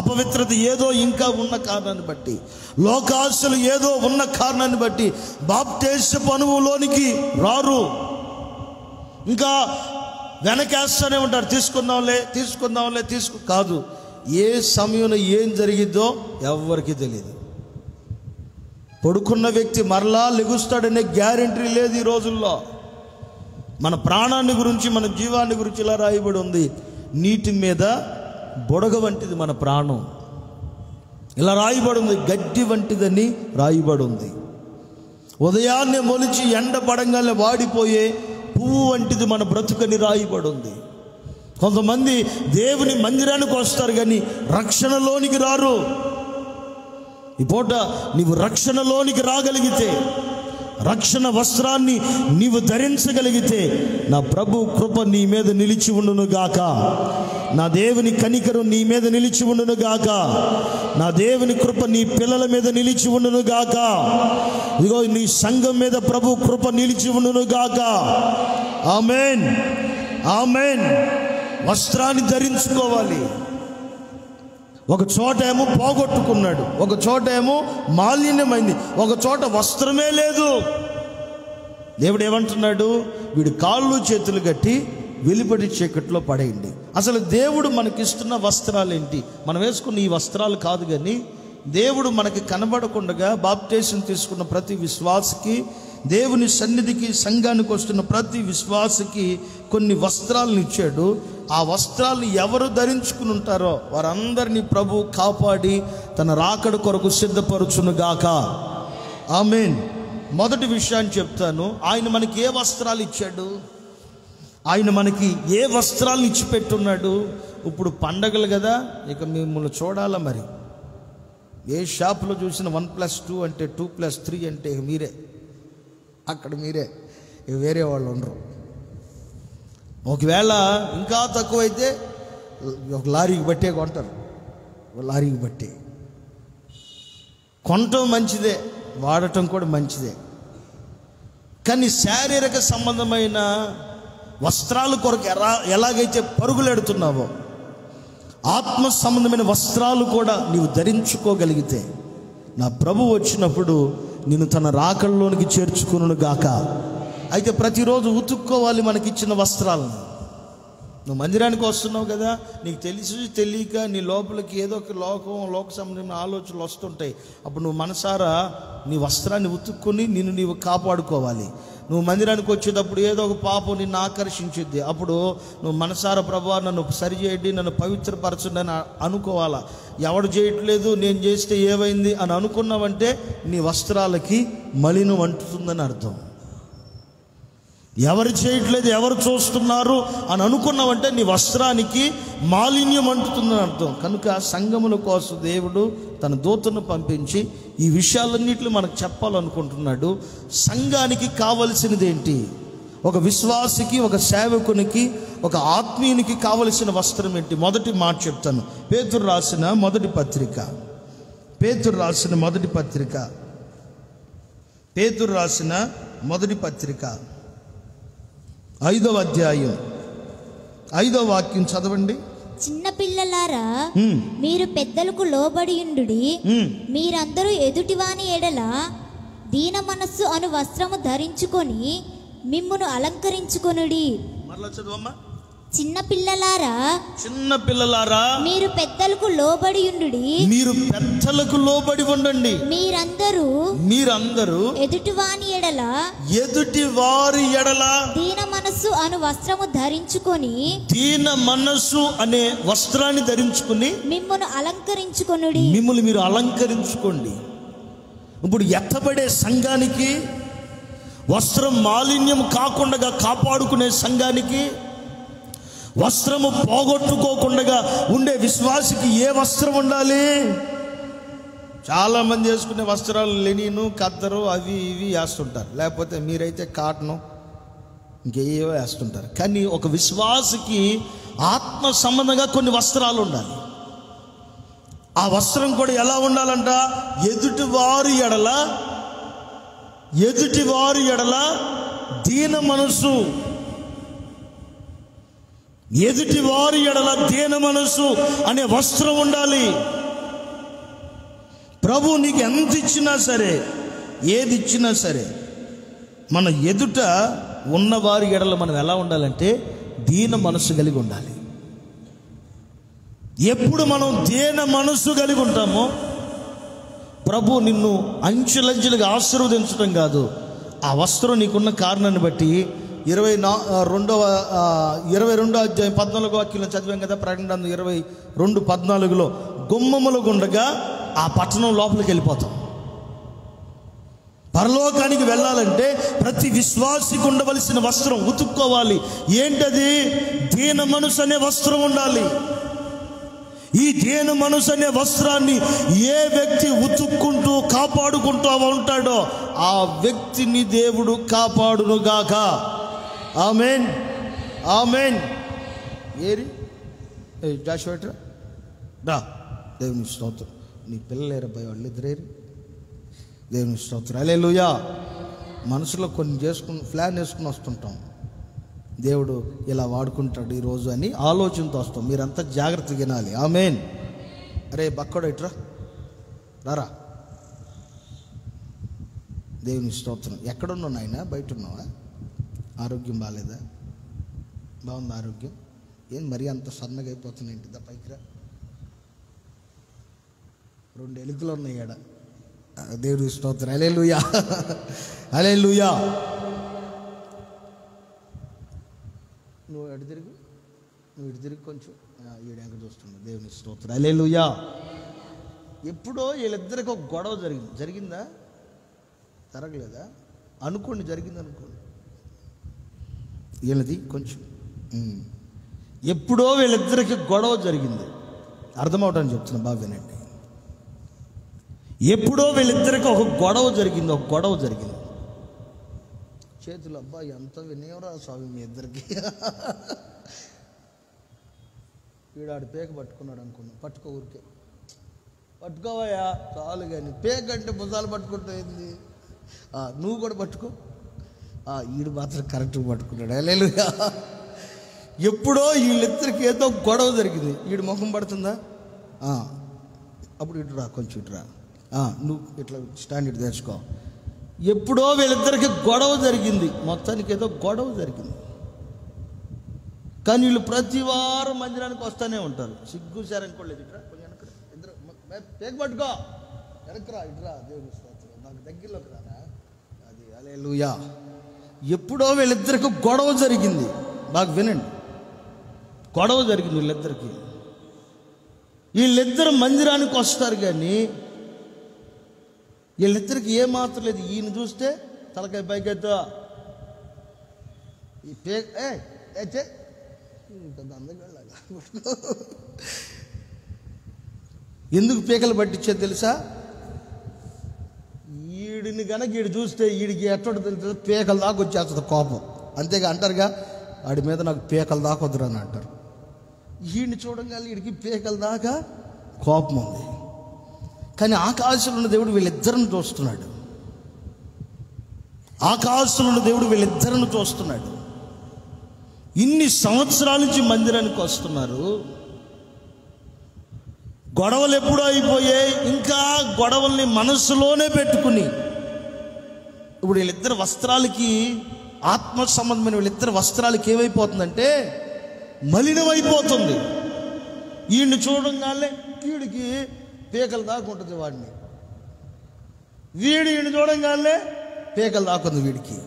అపవిత్రత ఏదో ఇంకా ఉన్న కారణాన్ని బట్టి, లోకాశలు ఏదో ఉన్న కారణాన్ని బట్టి బాప్టిజం అనుభవంలోనికి రారు. ఇంకా వెనకేస్తూనే ఉంటారు, తీసుకుందాంలే కాదు. ఏ సమయంలో ఏం జరిగిద్దో ఎవరికి తెలియదు. పడుకున్న వ్యక్తి మరలా లెగుస్తాడనే గ్యారెంటీ లేదు ఈ రోజుల్లో. మన ప్రాణాన్ని గురించి, మన జీవాన్ని గురించి ఇలా రాయబడి ఉంది, నీటి మీద బుడగ వంటిది మన ప్రాణం. ఇలా రాయబడి ఉంది, గడ్డి వంటిదని రాయబడి ఉంది. ఉదయాన్నే మొలిచి ఎండ పడంగానే వాడిపోయే పువ్వు వంటిది మన బ్రతుకని రాయబడి ఉంది. కొంతమంది దేవుని మందిరానికి వస్తారు కానీ రక్షణలోనికి రారు. ఈ పూట నీవు రక్షణలోనికి రాగలిగితే, రక్షణ వస్త్రాన్ని నీవు ధరించగలిగితే, నా ప్రభు కృప నీ మీద నిలిచి ఉండును గాక, నా దేవుని కనికరం నీ మీద నిలిచి ఉండును గాక, నా దేవుని కృప నీ పిల్లల మీద నిలిచి ఉండును గాక, ఇదిగో నీ సంఘం మీద ప్రభు కృప నిలిచి ఉండును గాక. ఆమేన్, ఆమేన్. వస్త్రాన్ని ధరించుకోవాలి. ఒక చోట ఏమో పోగొట్టుకున్నాడు, ఒక చోట ఏమో మాలిన్యమైంది, ఒక చోట వస్త్రమే లేదు. దేవుడు ఏమంటున్నాడు? వీడి కాళ్ళు చేతులు కట్టి వెలుపటి చీకట్లో పడేయండి. అసలు దేవుడు మనకిస్తున్న వస్త్రాలు ఏంటి? మనం వేసుకున్న ఈ వస్త్రాలు కాదు, కానీ దేవుడు మనకి కనబడకుండా బాప్టిజం తీసుకున్న ప్రతి విశ్వాసకి, దేవుని సన్నిధికి సంఘానికి వస్తున్న ప్రతి విశ్వాసకి కొన్ని వస్త్రాలను ఇచ్చాడు. ఆ వస్త్రాలను ఎవరు ధరించుకుని ఉంటారో వారందరినీ ప్రభు కాపాడి తన రాకడ కొరకు సిద్ధపరచునుగాక. ఆమేన్. మొదటి విషయాన్ని చెప్తాను. ఆయన మనకి ఏ వస్త్రాలు ఇచ్చాడు? ఆయన మనకి ఏ వస్త్రాలను ఇచ్చిపెట్టున్నాడు? ఇప్పుడు పండగలు కదా, ఇక మిమ్మల్ని చూడాలా మరి. ఏ షాపులో చూసిన 1+2 అంటే 2+3 అంటే మీరే, అక్కడ మీరే, వేరే వాళ్ళు ఉండరు. ఒకవేళ ఇంకా తక్కువైతే ఒక లారీకి బట్టే కొంటారు. లారీకి బట్టే కొనటం మంచిదే, వాడటం కూడా మంచిదే. కానీ శారీరక సంబంధమైన వస్త్రాల కొరకు ఎలాగైతే పరుగులెడుతున్నావో, ఆత్మ సంబంధమైన వస్త్రాలు కూడా నీవు ధరించుకోగలిగితే నా ప్రభు వచ్చినప్పుడు నిన్ను తన రాకడలోనికి చేర్చుకును గాక. అయితే ప్రతిరోజు ఉతుక్కోవాలి మనకిచ్చిన వస్త్రాలను. నువ్వు మందిరానికి వస్తున్నావు కదా, నీకు తెలిసి తెలియక నీ లోపలికి ఏదో ఒక లోక సంబంధమైన ఆలోచనలు వస్తుంటాయి. అప్పుడు నువ్వు మనసారా నీ వస్త్రాన్ని ఉతుక్కొని నిన్ను నీవు కాపాడుకోవాలి. నువ్వు మందిరానికి వచ్చేటప్పుడు ఏదో ఒక పాపం నిన్ను ఆకర్షించుద్ది. అప్పుడు నువ్వు మనసారా ప్రభువా నన్ను సరి చేయండి, నన్ను పవిత్రపరచండి అని అనుకోవాలా. ఎవడు చేయట్లేదు, నేను చేస్తే ఏమైంది అని అనుకున్నావంటే నీ వస్త్రాలకి మలినం అంటుతుందని అర్థం. ఎవరు చేయట్లేదు, ఎవరు చూస్తున్నారు అని అనుకున్నావంటే నీ వస్త్రానికి మాలిన్యం అంటుతుందని అర్థం. కనుక సంఘముల కోసం దేవుడు తన దూతను పంపించి ఈ విషయాలన్నింటినీ మనకు చెప్పాలనుకుంటున్నాడు. సంఘానికి కావలసినది ఏంటి? ఒక విశ్వాసికి, ఒక సేవకునికి, ఒక ఆత్మీయునికి కావలసిన వస్త్రం ఏంటి? మొదటి మాట చెప్తాను. పేతురు రాసిన మొదటి పత్రిక 5వ అధ్యాయం 5వ వాక్యం చదవండి. చిన్న పిల్లలారా, మీరు పెద్దలకు లోబడియుండుడి. మీరందరూ ఎదుటివాని ఎడల దీన మనస్సు అను వస్త్రము ధరించుకొని మిమ్మును అలంకరించుకొనుడి. మరలా చదవమ్మా. చిన్న పిల్లలారా, మీరు పెద్దలకు లోబడియుండుడి. మీరు పెద్దలకు లోబడి ఉండండి. మీరందరూ ఎదుటివారి ఎడల దీన మనస్సు అను వస్త్రము ధరించుకొని, దీన మనస్సు అనే వస్త్రాన్ని ధరించుకుని మిమ్మును అలంకరించుకొనుడి. మిమ్మల్ని మీరు అలంకరించుకోండి. ఇప్పుడు ఎత్తబడే సంఘానికి, వస్త్రం మాలిన్యం కాకుండా కాపాడుకునే సంఘానికి, వస్త్రము పోగొట్టుకోకుండా ఉండే విశ్వాసికి ఏ వస్త్రం ఉండాలి? చాలామంది వేసుకునే వస్త్రాలు లెనిను, కద్దరు, అవి ఇవి వేస్తుంటారు. లేకపోతే మీరైతే కాటను ఇంకేవో వేస్తుంటారు. కానీ ఒక విశ్వాసికి ఆత్మ సంబంధంగా కొన్ని వస్త్రాలు ఉండాలి. ఆ వస్త్రం కూడా ఎలా ఉండాలంట? ఎదుటివారి ఎడల దీన మనసు, ఎదుటివారి ఎడల దీన మనసు అనే వస్త్రం ఉండాలి. ప్రభు నీకు ఎంత ఇచ్చినా సరే, ఏది ఇచ్చినా సరే, మన ఎదుట ఉన్నవారి ఎడల మనం ఎలా ఉండాలంటే దీన మనసు కలిగి ఉండాలి. ఎప్పుడు మనం దీన మనసు కలిగి ఉంటామో ప్రభు నిన్ను అంచెలంచెలుగా ఆశీర్వదించడం కాదు, ఆ వస్త్రం నీకున్న కారణాన్ని బట్టి 22వ అధ్యాయం 14వ వాక్యంలో చదివాం కదా, ప్రకటన 22:14 గుమ్మముల గుండగా ఆ పట్టణం లోపలికి వెళ్ళిపోతాం. పరలోకానికి వెళ్ళాలంటే ప్రతి విశ్వాసికి ఉండవలసిన వస్త్రం ఉతుక్కోవాలి. ఏంటది? దీన మనసు అనే వస్త్రం ఉండాలి. ఈ దీన మనసు అనే వస్త్రాన్ని ఏ వ్యక్తి ఉతుక్కుంటూ కాపాడుకుంటూ ఉంటాడో ఆ వ్యక్తిని దేవుడు కాపాడునుగాక. ఆమేన్, ఆమేన్. ఏరి జాషువా రా, దేవుని స్తోత్రం. నీ పిల్లలేరు అబ్బాయి, వాళ్ళు ఇద్దరేరు. దేవుని స్తోత్రం, హల్లెలూయా. మనసులో కొన్ని ప్లాన్ వేసుకుని వస్తుంటాం, దేవుడు ఇలా వాడుకుంటాడు ఈరోజు అని ఆలోచనతో వస్తాం. మీరంతా జాగ్రత్తగా వినాలి. ఆమేన్. అరే బక్కోడా ఇట్రా రారా. దేవుని స్తోత్రం. ఎక్కడున్నావు నాయన? బయట ఉన్నావా? ఆరోగ్యం బాగాలేదా? బాగుంది ఆరోగ్యం? ఏం మరీ అంత సన్నగా అయిపోతున్నాయి ఇంటిదా? పైకి రా. 2 ఎలుకలు ఉన్నాయి ఈడ. దేవుని స్తోత్రం. హల్లెలూయా, హల్లెలూయా. నువ్వు ఎటు తిరుగు కొంచెం. ఈడెంక చూస్తున్నా. దేవుని స్తోత్రం. హల్లెలూయా. ఎప్పుడో వీళ్ళిద్దరికి ఒక గొడవ జరిగిందా? జరగలేదా? అనుకోండి, జరిగింది అనుకోండి. వీళ్ళది కొంచెం ఎప్పుడో వీళ్ళిద్దరికి గొడవ జరిగింది. అర్థమవటానికి చెప్తున్నా, బాగా వినండి. ఎప్పుడో వీళ్ళిద్దరికి ఒక గొడవ జరిగింది. చేతులు అబ్బా ఎంత వినేవరా స్వామి మీ ఇద్దరికి. వీడాడు పేక పట్టుకున్నాడు అనుకున్నాను. పట్టుకో, ఊరికే పట్టుకోవయ్యా చాలు. కానీ పేక అంటే భుజాలు పట్టుకుంటుంది. నువ్వు కూడా పట్టుకో. ఈడు మాత్రం కరెక్ట్గా పట్టుకున్నాడు. హల్లెలూయా. ఎప్పుడో వీళ్ళిద్దరికి ఏదో గొడవ జరిగింది. ఈడు ముఖం పడుతుందా? అప్పుడు ఇటురా, కొంచెం ఇటురా. నువ్వు ఇట్లా స్టాండ్ ఇటు తెచ్చుకో. ఎప్పుడో వీళ్ళిద్దరికి గొడవ జరిగింది. మొత్తానికి ఏదో గొడవ జరిగింది. కానీ వీళ్ళు ప్రతి వారం మందిరానికి వస్తూనే ఉంటారు. సిగ్గు సారనుకోలేదు. ఇట్రా కొంచెం వెనక. ఇద్దరు పేక పట్టుకో, వెనకరా, ఇటురా. దేవుని స్తోత్రం. నాకు దగ్గరలోకి రానా? అది హల్లెలూయా. ఎప్పుడో వీళ్ళిద్దరికి గొడవ జరిగింది. బాగా వినండి. గొడవ జరిగింది వీళ్ళిద్దరికి. వీళ్ళిద్దరు మందిరానికి వస్తారు కానీ వీళ్ళిద్దరికి ఏమాత్రం లేదు. ఈయన చూస్తే తలకాయ పైకెత్తా, ఈ పేక ఎందుకు పీకలు పట్టించేది తెలుసా? ఈడిని గనక ఈడు చూస్తే ఈడికి ఎట్ట తెలుస్తుంది? పీకల దాకా వచ్చేస్తుంది కోపం. అంతేగా అంటారుగా, వాడి మీద నాకు పీకల దాకా వద్దురు అని అంటారు. ఈయన్ని చూడంగానే వీడికి పీకల దాకా కోపం ఉంది. కానీ ఆకాశంలో ఉన్న దేవుడు వీళ్ళిద్దరిని చూస్తున్నాడు. ఆకాశంలో ఉన్న దేవుడు వీళ్ళిద్దరిని చూస్తున్నాడు. ఇన్ని సంవత్సరాల నుంచి మందిరానికి వస్తున్నారు. గొడవలు ఎప్పుడూ అయిపోయాయి. ఇంకా గొడవల్ని మనసులోనే పెట్టుకుని ఇప్పుడు వీళ్ళిద్దరు వస్త్రాలకి, ఆత్మ సంబంధమైన వీళ్ళిద్దరు వస్త్రాలకి ఏమైపోతుందంటే మలినమైపోతుంది. వీడిని చూడంగానే వీడికి పీకలు దాకుంటుంది వాడిని. వీడిని చూడంగానే పీకలు దాకుంది వీడికి.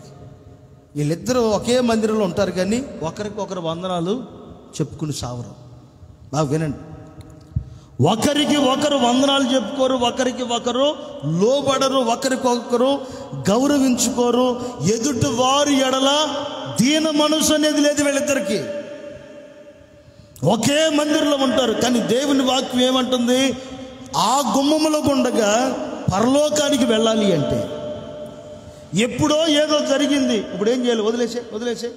వీళ్ళిద్దరూ ఒకే మందిరంలో ఉంటారు కానీ ఒకరికొకరు వందనాలు చెప్పుకుని సావరు. బాగా వినండి. ఒకరికి ఒకరు వందనాలు చెప్పుకోరు, ఒకరికి ఒకరు లోబడరు, ఒకరికొకరు గౌరవించుకోరు. ఎదుటి వారి ఎడల దీన మనసు అనేది లేదు వీళ్ళిద్దరికి. ఒకే మందిరంలో ఉంటారు కానీ దేవుని వాక్యం ఏమంటుంది? ఆ గుమ్మములో గుండగా పరలోకానికి వెళ్ళాలి అంటే ఎప్పుడో ఏదో జరిగింది. ఇప్పుడు ఏం చేయాలి? వదిలేసే.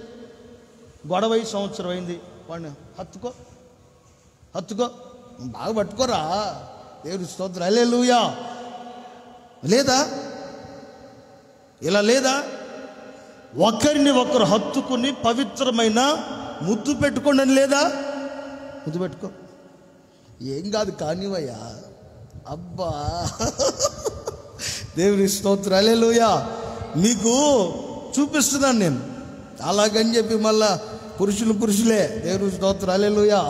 గొడవ 5 సంవత్సరం అయింది. వాడిని హత్తుకో, బాగా పట్టుకోరా. దేవుని స్తోత్రం. హల్లెలూయా. లేదా ఇలా లేదా? ఒకరిని ఒకరు హత్తుకుని పవిత్రమైన ముద్దు పెట్టుకోండి అని లేదా? ముద్దు పెట్టుకో. ఏం కాదు కానివయ్యా. అబ్బా దేవుని స్తోత్రం. హల్లెలూయా. మీకు చూపిస్తున్నాను నేను. అలాగని చెప్పి మళ్ళా పురుషులే. దేవుని స్తోత్రం. హల్లెలూయా.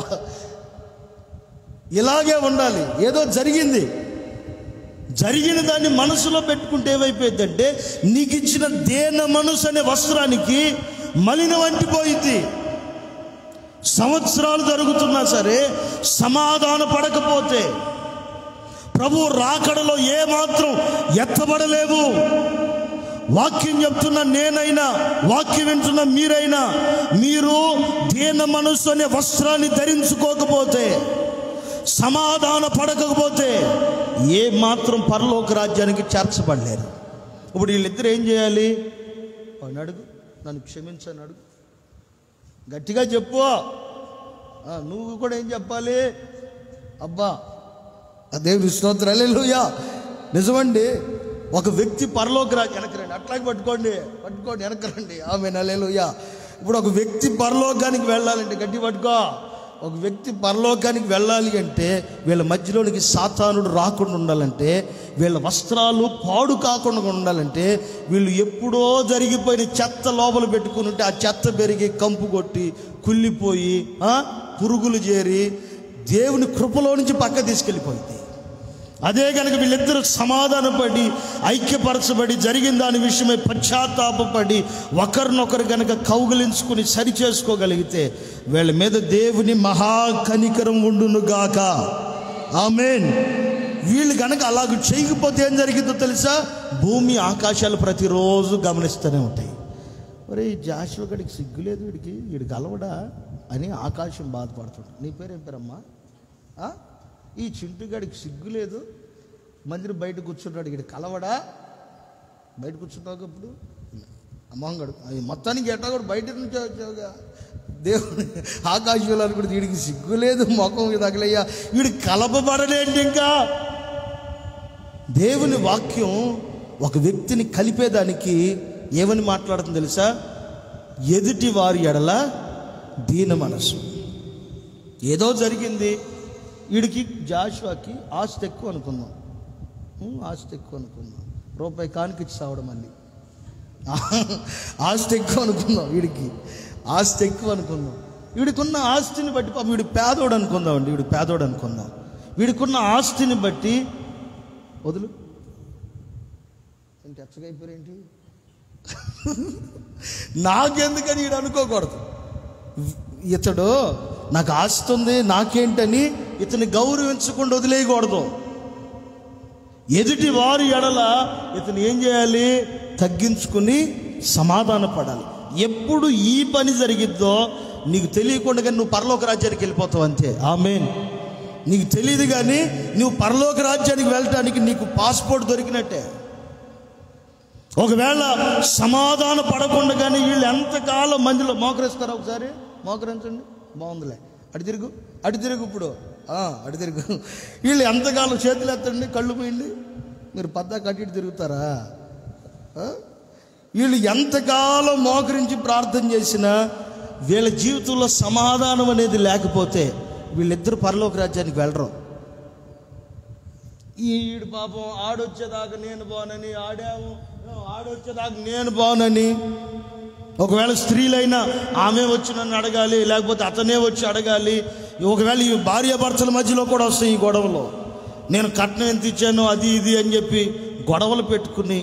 ఇలాగే ఉండాలి. ఏదో జరిగిన దాన్ని మనసులో పెట్టుకుంటే ఏమైపోయిందంటే నీకు ఇచ్చిన దేన మనసు అనే వస్త్రానికి మలినం అంటిపోయింది. సంవత్సరాలు జరుగుతున్నా సరే సమాధాన పడకపోతే ప్రభు రాకడలో ఏమాత్రం ఎత్తబడలేవు. వాక్యం చెప్తున్న నేనైనా, వాక్యం వింటున్న మీరైనా, మీరు దేన మనసు అనే వస్త్రాన్ని ధరించుకోకపోతే, సమాధాన పడకపోతే ఏ మాత్రం పరలోక రాజ్యానికి చేర్చబడలేరు. ఇప్పుడు వీళ్ళిద్దరు ఏం చేయాలి? వాడిని అడుగు, నన్ను క్షమించని అడుగు, గట్టిగా చెప్పు. నువ్వు కూడా ఏం చెప్పాలి? అబ్బా దేవుని స్తోత్రం. హల్లెలూయా. నిజమండి. ఒక వ్యక్తి పరలోక రాజ్యం వెనకరండి, అట్లాగే పట్టుకోండి వెనకరండి. ఆమేన్. హల్లెలూయా. ఇప్పుడు ఒక వ్యక్తి పరలోకానికి వెళ్ళాలంటే గట్టి పట్టుకో. ఒక వ్యక్తి పరలోకానికి వెళ్ళాలి అంటే, వీళ్ళ మధ్యలోనికి సాతానుడు రాకుండా ఉండాలంటే, వీళ్ళ వస్త్రాలు పాడు కాకుండా ఉండాలంటే, వీళ్ళు ఎప్పుడో జరిగిపోయిన చెత్త లోపల పెట్టుకుని ఉంటే ఆ చెత్త పెరిగి కంపు కొట్టి కుళ్ళిపోయి పురుగులు చేరి దేవుని కృపలో నుంచి పక్క తీసుకెళ్ళిపోయింది. అదే కనుక వీళ్ళిద్దరూ సమాధానపడి ఐక్యపరచబడి జరిగిన దాని విషయమై పశ్చాత్తాపడి ఒకరినొకరు కనుక కౌగిలించుకుని సరి చేసుకోగలిగితే వీళ్ళ మీద దేవుని మహాకనికరం ఉండునుగాక. ఆమేన్. వీళ్ళు కనుక అలాగ చేయకపోతే ఏం జరిగిందో తెలుసా? భూమి ఆకాశాలు ప్రతిరోజు గమనిస్తూనే ఉంటాయి. ఒరే ఈ జాషువా గడికి సిగ్గులేదు, వీడికి కలవడా అని ఆకాశం బాధపడుతుంది. నీ పేరేం పేరమ్మా? ఈ చింటుగాడికి సిగ్గు లేదు, మందిరం బయట కూర్చుంటాడు, వీడు కలవడా? బయట కూర్చుంటావు ఇప్పుడు అమ్మంగాడు అది మొత్తానికి ఎట్టా కూడా బయట నుంచి వచ్చావుగా దేవుడు ఆకాశంలో అనుకుంటే వీడికి సిగ్గు లేదు, ముఖం తగలయ్యా, వీడికి కలపబడలేంటి. ఇంకా దేవుని వాక్యం ఒక వ్యక్తిని కలిపేదానికి ఏమని మాట్లాడుతుంది తెలుసా? ఎదుటి వారి ఎడల దీన మనసు. ఏదో జరిగింది, వీడికి జాషువాకి ఆస్తి ఎక్కువ అనుకుందాం, రూపాయి కానుకిచ్చి సావడం, మళ్ళీ ఆస్తి ఎక్కువ అనుకుందాం, వీడికి ఆస్తి ఎక్కువ అనుకుందాం. వీడికున్న ఆస్తిని బట్టి వీడు పేదోడు అనుకుందాం అండి, వీడికున్న ఆస్తిని బట్టి వదులు ఏంటి ఎచ్చగైపోయారేంటి నాకెందుకని వీడు అనుకోకూడదు. ఇతడు నాకు ఆస్తి ఉంది నాకేంటని ఇతని గౌరవించకుండా వదిలేయకూడదు. ఎదుటి వారి ఎడల ఇతను ఏం చేయాలి? తగ్గించుకుని సమాధాన పడాలి. ఎప్పుడు ఈ పని జరిగిద్దో నీకు తెలియకుండా కానీ నువ్వు పరలోక రాజ్యానికి వెళ్ళిపోతావు అంతే. ఆమేన్. నీకు తెలియదు కానీ నువ్వు పరలోక రాజ్యానికి వెళ్ళటానికి నీకు పాస్పోర్ట్ దొరికినట్టే. ఒకవేళ సమాధాన పడకుండా కానీ వీళ్ళు ఎంతకాలం మందిలో మోకరిస్తారా? ఒకసారి మోకరించండి, బాగుందిలే, అటు తిరుగు ఇప్పుడు అటు తిరుగు. వీళ్ళు ఎంతకాలం చేతులు ఎత్తండి, కళ్ళు పోయింది, మీరు పద్దా కట్టి తిరుగుతారా? వీళ్ళు ఎంతకాలం మోకరించి ప్రార్థన చేసినా వీళ్ళ జీవితంలో సమాధానం అనేది లేకపోతే వీళ్ళిద్దరు పరలోక రాజ్యానికి వెళ్ళరు. ఈడు పాపం ఆడొచ్చేదాకా నేను బాగునని, ఆడొచ్చేదాకా నేను బాగునని, ఒకవేళ స్త్రీలైనా ఆమె వచ్చి నన్ను అడగాలి, లేకపోతే అతనే వచ్చి అడగాలి. ఒకవేళ ఈ భార్యాభర్తల మధ్యలో కూడా వస్తాయి ఈ గొడవలు. నేను కట్నం ఎంత ఇచ్చాను అది ఇది అని చెప్పి గొడవలు పెట్టుకుని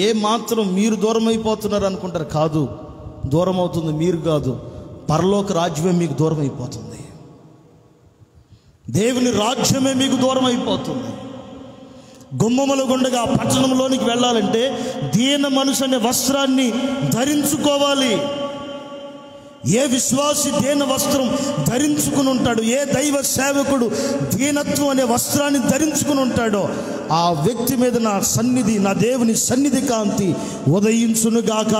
ఏ మాత్రం మీరు దూరం అయిపోతున్నారు అనుకుంటారు. కాదు, దూరం అవుతుంది మీరు కాదు, పరలోక రాజ్యమే మీకు దూరం అయిపోతుంది. దేవుని రాజ్యమే మీకు దూరం అయిపోతుంది. గుమ్మముల గుండగా పట్టణంలోనికి వెళ్ళాలంటే దీన మనసు అనే వస్త్రాన్ని ధరించుకోవాలి. ఏ విశ్వాసి దీన వస్త్రం ధరించుకుని ఉంటాడు, ఏ దైవ సేవకుడు దీనత్వం అనే వస్త్రాన్ని ధరించుకుని ఉంటాడో ఆ వ్యక్తి మీద నా దేవుని సన్నిధి కాంతి ఉదయించునుగాక.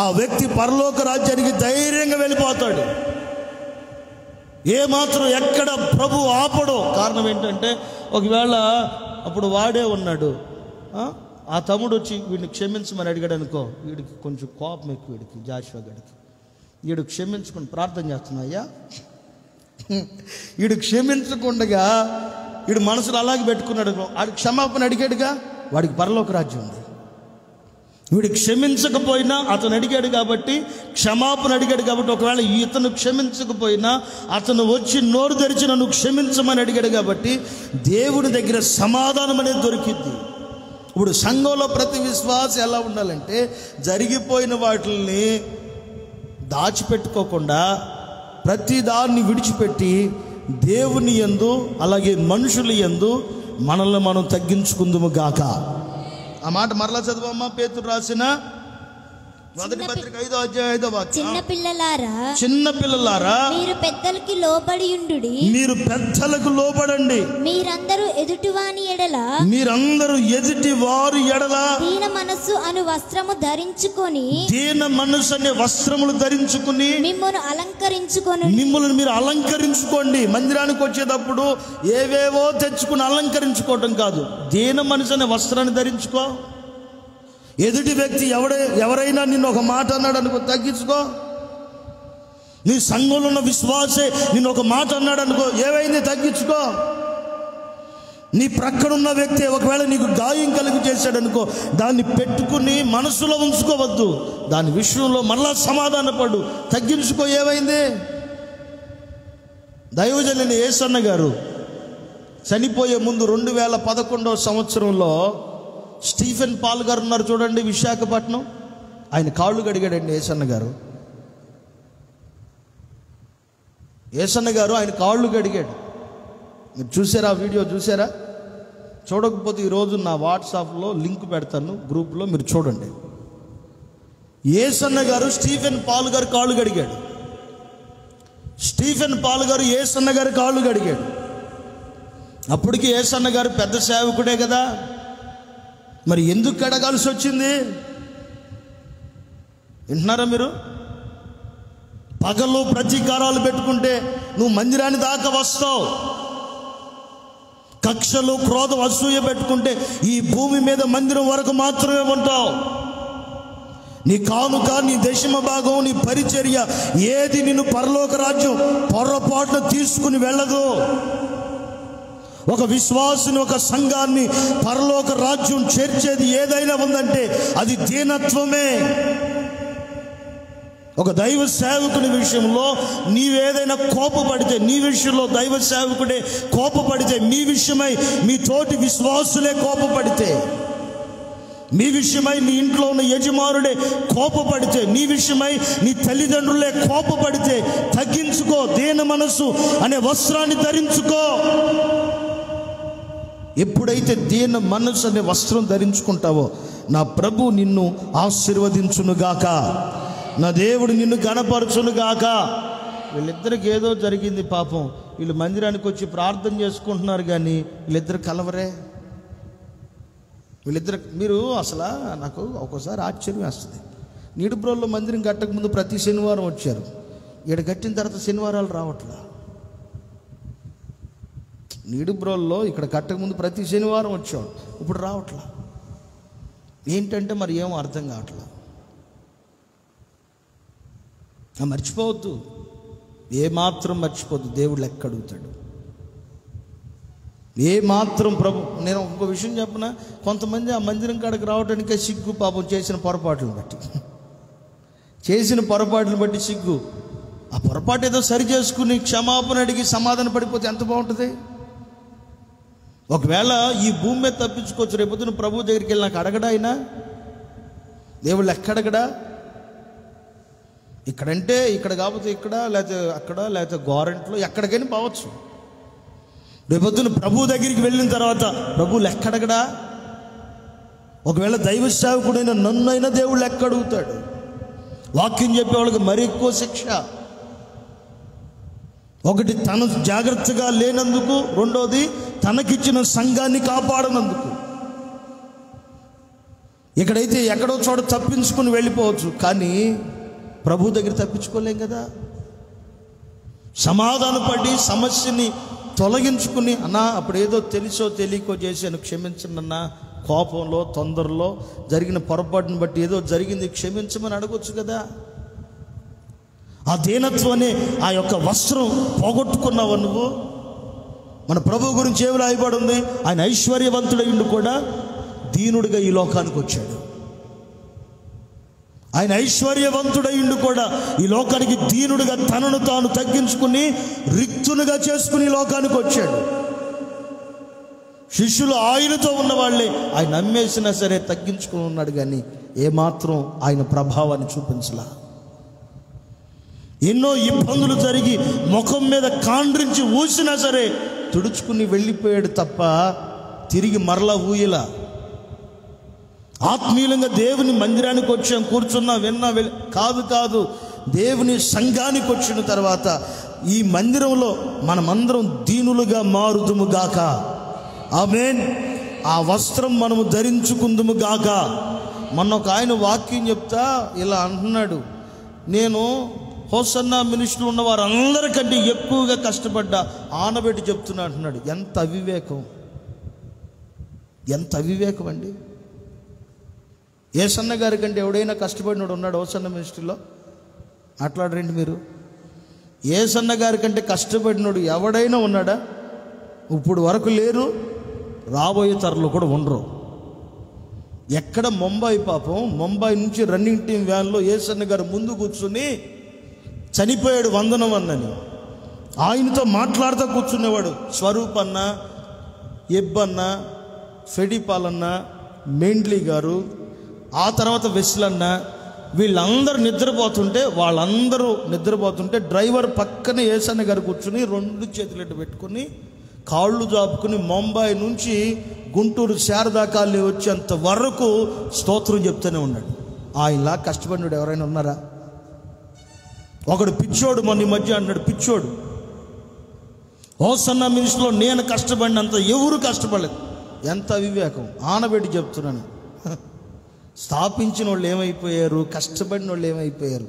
ఆ వ్యక్తి పరలోక రాజ్యానికి ధైర్యంగా వెళ్ళిపోతాడు. ఏమాత్రం ఎక్కడ ప్రభు ఆపడో. కారణం ఏంటంటే ఒకవేళ అప్పుడు వాడే ఉన్నాడు, ఆ తమ్ముడు వచ్చి వీడిని క్షమించమని అడిగాడు అనుకో, వీడికి కొంచెం కోపం ఎక్కువ, వీడికి జాషువా గడికి. వీడు క్షమించుకుని ప్రార్థన చేస్తున్నాయ్యా, వీడు క్షమించకుండా వీడు మనసులో అలాగే పెట్టుకున్నాడు. వాడికి క్షమాపణ అడిగాడుగా, వాడికి పరలోక రాజ్యం ఉంది. వీడు క్షమించకపోయినా అతను అడిగాడు కాబట్టి, క్షమాపణ అడిగాడు కాబట్టి, ఒకవేళ ఇతను క్షమించకపోయినా అతను వచ్చి నోరు తెరిచి నన్ను క్షమించమని అడిగాడు కాబట్టి దేవుని దగ్గర సమాధానం అనేది దొరికింది. ఇప్పుడు సంఘంలో ప్రతి విశ్వాసం ఎలా ఉండాలంటే జరిగిపోయిన వాటిని దాచిపెట్టుకోకుండా ప్రతి దాన్ని విడిచిపెట్టి దేవుని యందు అలాగే మనుషుల యందు మనల్ని మనం తగ్గించుకుందుము గాక. ఆ మాట మరలా చదవమ్మా. పేతురు రాసిన మొదటి పత్రిక 5వ అధ్యాయం 5వ వాక్యం. చిన్న పిల్లలారా మీరు పెద్దలకి లోబడి ఉండుడి. మీరు పెద్దలకు లోబడండి. మీరందరూ ఎదుటి వారి ఎడల దీన మనస్సు అను వస్త్రము ధరించుకొని, దీన మనస్సు అనే వస్త్రములు ధరించుకుని మిమ్మల్ని మీరు అలంకరించుకోండి. మందిరానికి వచ్చేటప్పుడు ఏవేవో తెచ్చుకుని అలంకరించుకోవటం కాదు, దీన మనస్సు అనే వస్త్రాన్ని ధరించుకో. ఎదుటి వ్యక్తి ఎవరైనా నిన్ను ఒక మాట అన్నాడు అనుకో, తగ్గించుకో. నీ సంఘంలో ఉన్న విశ్వాసే నేను ఒక మాట అన్నాడు అనుకో, ఏమైంది తగ్గించుకో. నీ ప్రక్కనున్న వ్యక్తి ఒకవేళ నీకు గాయం కలిగి చేశాడు అనుకో, దాన్ని పెట్టుకుని మనసులో ఉంచుకోవద్దు. దాని విషయంలో మరలా సమాధానపడు, తగ్గించుకో. ఏమైంది? దైవజనుని యేసన్న గారు చనిపోయే ముందు 2011వ సంవత్సరంలో స్టీఫెన్ పాల్ గారు ఉన్నారు చూడండి, విశాఖపట్నం. ఆయన కాళ్ళు కడిగాడండి యేసన్న గారు. యేసన్న గారు ఆయన కాళ్ళు కడిగాడు. మీరు చూసారా? ఆ వీడియో చూసారా? చూడకపోతే ఈరోజు నా వాట్సాప్లో లింక్ పెడతాను, గ్రూప్లో మీరు చూడండి. యేసన్న గారు స్టీఫెన్ పాల్ గారు కాళ్ళు కడిగాడు. స్టీఫెన్ పాల్ గారు యేసన్న గారు కాళ్ళు కడిగాడు. అప్పటికి యేసన్న గారు పెద్ద సేవకుడే కదా, మరి ఎందుకు కడగాల్సి వచ్చింది? వింటున్నారా మీరు? పగలు ప్రతీకారాలు పెట్టుకుంటే నువ్వు మందిరాన్ని దాకా వస్తావు. కక్షలు, క్రోధం, అసూయ పెట్టుకుంటే ఈ భూమి మీద మందిరం వరకు మాత్రమే ఉంటావు. నీ కానుక, నీ దశమ భాగం, నీ పరిచర్య ఏది నిన్ను పరలోక రాజ్యం పొరపాటున తీసుకుని వెళ్ళదు. ఒక విశ్వాసుని, ఒక సంఘాన్ని పరలోక రాజ్యం చేర్చేది ఏదైనా ఉందంటే అది దీనత్వమే. ఒక దైవ సేవకుని విషయంలో నీవేదైనా కోపపడితే, నీ విషయంలో దైవ సేవకుడే కోపపడితే, మీ విషయమై మీ తోటి విశ్వాసులే కోపపడితే, మీ విషయమై నీ ఇంట్లో ఉన్న యజమానుడే కోపపడితే, నీ విషయమై నీ తల్లిదండ్రులే కోపపడితే తగ్గించుకో. దీన మనసు అనే వస్త్రాన్ని ధరించుకో. ఎప్పుడైతే దీన మనసు అనే వస్త్రం ధరించుకుంటావో నా ప్రభు నిన్ను ఆశీర్వదించునుగాక, నా దేవుడు నిన్ను గణపరచునుగాక. వీళ్ళిద్దరికి ఏదో జరిగింది పాపం. వీళ్ళు మందిరానికి వచ్చి ప్రార్థన చేసుకుంటున్నారు కానీ వీళ్ళిద్దరు కలవరే. వీళ్ళిద్దరు మీరు అసలు నాకు ఒక్కోసారి ఆశ్చర్యం వేస్తుంది. నీడుబ్రోల్లో మందిరం కట్టక ముందు ప్రతి శనివారం వచ్చారు. ఈడ కట్టిన తర్వాత శనివారాలు రావట్లా. నీడుబ్రోల్లో ఇక్కడ కట్టక ముందు ప్రతి శనివారం వచ్చేవాడు, ఇప్పుడు రావట్లా. ఏంటంటే మరి ఏమో అర్థం కావట్లా. మర్చిపోవద్దు, ఏమాత్రం మర్చిపోద్దు. దేవుడు లెక్క అడుగుతాడు. ఏమాత్రం ప్రభు. నేను ఇంకో విషయం చెప్పిన, కొంతమంది ఆ మందిరం కాడకు రావడానికే సిగ్గు. పాపం చేసిన పొరపాట్లను బట్టి, చేసిన పొరపాట్లను బట్టి సిగ్గు. ఆ పొరపాటు ఏదో సరి చేసుకుని క్షమాపణ అడిగి సమాధాన పడిపోతే ఎంత బాగుంటుంది. ఒకవేళ ఈ భూమి మీద తప్పించుకోవచ్చు, రేపొద్దున ప్రభు దగ్గరికి వెళ్ళి నాకు అడగడా అయినా? దేవుళ్ళు ఎక్కడగడా? ఇక్కడంటే ఇక్కడ, కాకపోతే ఇక్కడ, లేకపోతే అక్కడ, లేకపోతే గవర్నమెంట్లో ఎక్కడికైనా పోవచ్చు. రేపొద్దున ప్రభు దగ్గరికి వెళ్ళిన తర్వాత ప్రభు లెక్కడగడా? ఒకవేళ దైవ సేవకుడైన నన్నైనా దేవుడు లెక్క అడుగుతాడు. వాక్యం చెప్పేవాళ్ళకి మరి ఎక్కువ శిక్ష. ఒకటి తను జాగ్రత్తగా లేనందుకు, రెండోది తనకిచ్చిన సంఘాన్ని కాపాడనందుకు. ఇక్కడైతే ఎక్కడో చోట తప్పించుకుని వెళ్ళిపోవచ్చు, కానీ ప్రభు దగ్గర తప్పించుకోలేం కదా. సమాధానపడి సమస్యని తొలగించుకుని, అన్నా అప్పుడు ఏదో తెలుసో తెలియకో చేశాను, క్షమించండి అన్నా, కోపంలో తొందరలో జరిగిన పొరపాటును బట్టి ఏదో జరిగింది, క్షమించమని అడగొచ్చు కదా. ఆ దీనత్వాన్ని, ఆ యొక్క వస్త్రం పోగొట్టుకున్నావు నువ్వు. మన ప్రభు గురించి ఏమి రాయబడి ఉంది? ఆయన ఐశ్వర్యవంతుడైండు కూడా దీనుడిగా ఈ లోకానికి వచ్చాడు. ఆయన ఐశ్వర్యవంతుడైండు కూడా ఈ లోకానికి దీనుడిగా తనను తాను తగ్గించుకుని రిక్తునిగా చేసుకుని ఈ లోకానికి వచ్చాడు. శిష్యులు ఆయనతో ఉన్నవాళ్ళే ఆయన నమ్మేసినా సరే తగ్గించుకుని ఉన్నాడు, కానీ ఏమాత్రం ఆయన ప్రభావాన్ని చూపించలా. ఎన్నో ఇబ్బందులు జరిగి ముఖం మీద కాండ్రించి ఊసినా సరే తుడుచుకుని వెళ్ళిపోయాడు తప్ప తిరిగి మరలా ఊయలా. ఆత్మీయులంగా దేవుని మందిరానికి వచ్చాం, కూర్చున్నా, విన్నా, కాదు. దేవుని సంఘానికి వచ్చిన తర్వాత ఈ మందిరంలో మనమందరం దీనులుగా మారుదుము గాక. ఆమేన్. ఆ వస్త్రం మనము ధరించుకుందుము గాక. మొన్న ఒక ఆయన వాక్యం చెప్తా ఇలా అంటున్నాడు, నేను హోసన్నా మినిస్ట్రీలో ఉన్న వారు అందరికంటే ఎక్కువగా కష్టపడ్డా ఆనబెట్టి చెప్తున్నా అంటున్నాడు. ఎంత అవివేకం, ఎంత అవివేకం అండి. యేసన్న గారి కంటే ఎవడైనా కష్టపడినోడు ఉన్నాడు హోసన్న మినిస్ట్రీలో? మాట్లాడరండి మీరు. యేసన్న గారి కంటే కష్టపడినోడు ఎవడైనా ఉన్నాడా? ఇప్పుడు వరకు లేరు, రాబోయే తరంలో కూడా ఉండరు. ఎక్కడ ముంబై పాపం, ముంబై నుంచి రన్నింగ్ టీం వ్యాన్లో యేసన్న గారు ముందు కూర్చుని చనిపోయాడు వందనం అన్నని. ఆయనతో మాట్లాడుతూ కూర్చునేవాడు. స్వరూప్ అన్న, ఎబ్బన్న, ఫెడిపాలన్న, మెండ్లీ గారు, ఆ తర్వాత వెస్లన్న, వీళ్ళందరూ నిద్రపోతుంటే డ్రైవర్ పక్కన యేసన్న గారు కూర్చుని 2 చేతులెట్టు పెట్టుకుని కాళ్ళు జాపుకుని ముంబై నుంచి గుంటూరు శారదాకాళ్ళు వచ్చేంత వరకు స్తోత్రం చెప్తూనే ఉన్నాడు. ఆయనలా కష్టపడినాడు ఎవరైనా ఉన్నారా? ఒకడు పిచ్చోడు మొన్న ఈ మధ్య అన్నాడు, పిచ్చోడు, హోసన్నా మినిస్ట్రీలో నేను కష్టపడినంత ఎవరు కష్టపడలేదు. ఎంత వివేకం! ఆనబెట్టి చెప్తున్నాను. స్థాపించిన వాళ్ళు ఏమైపోయారు, కష్టపడిన వాళ్ళు ఏమైపోయారు.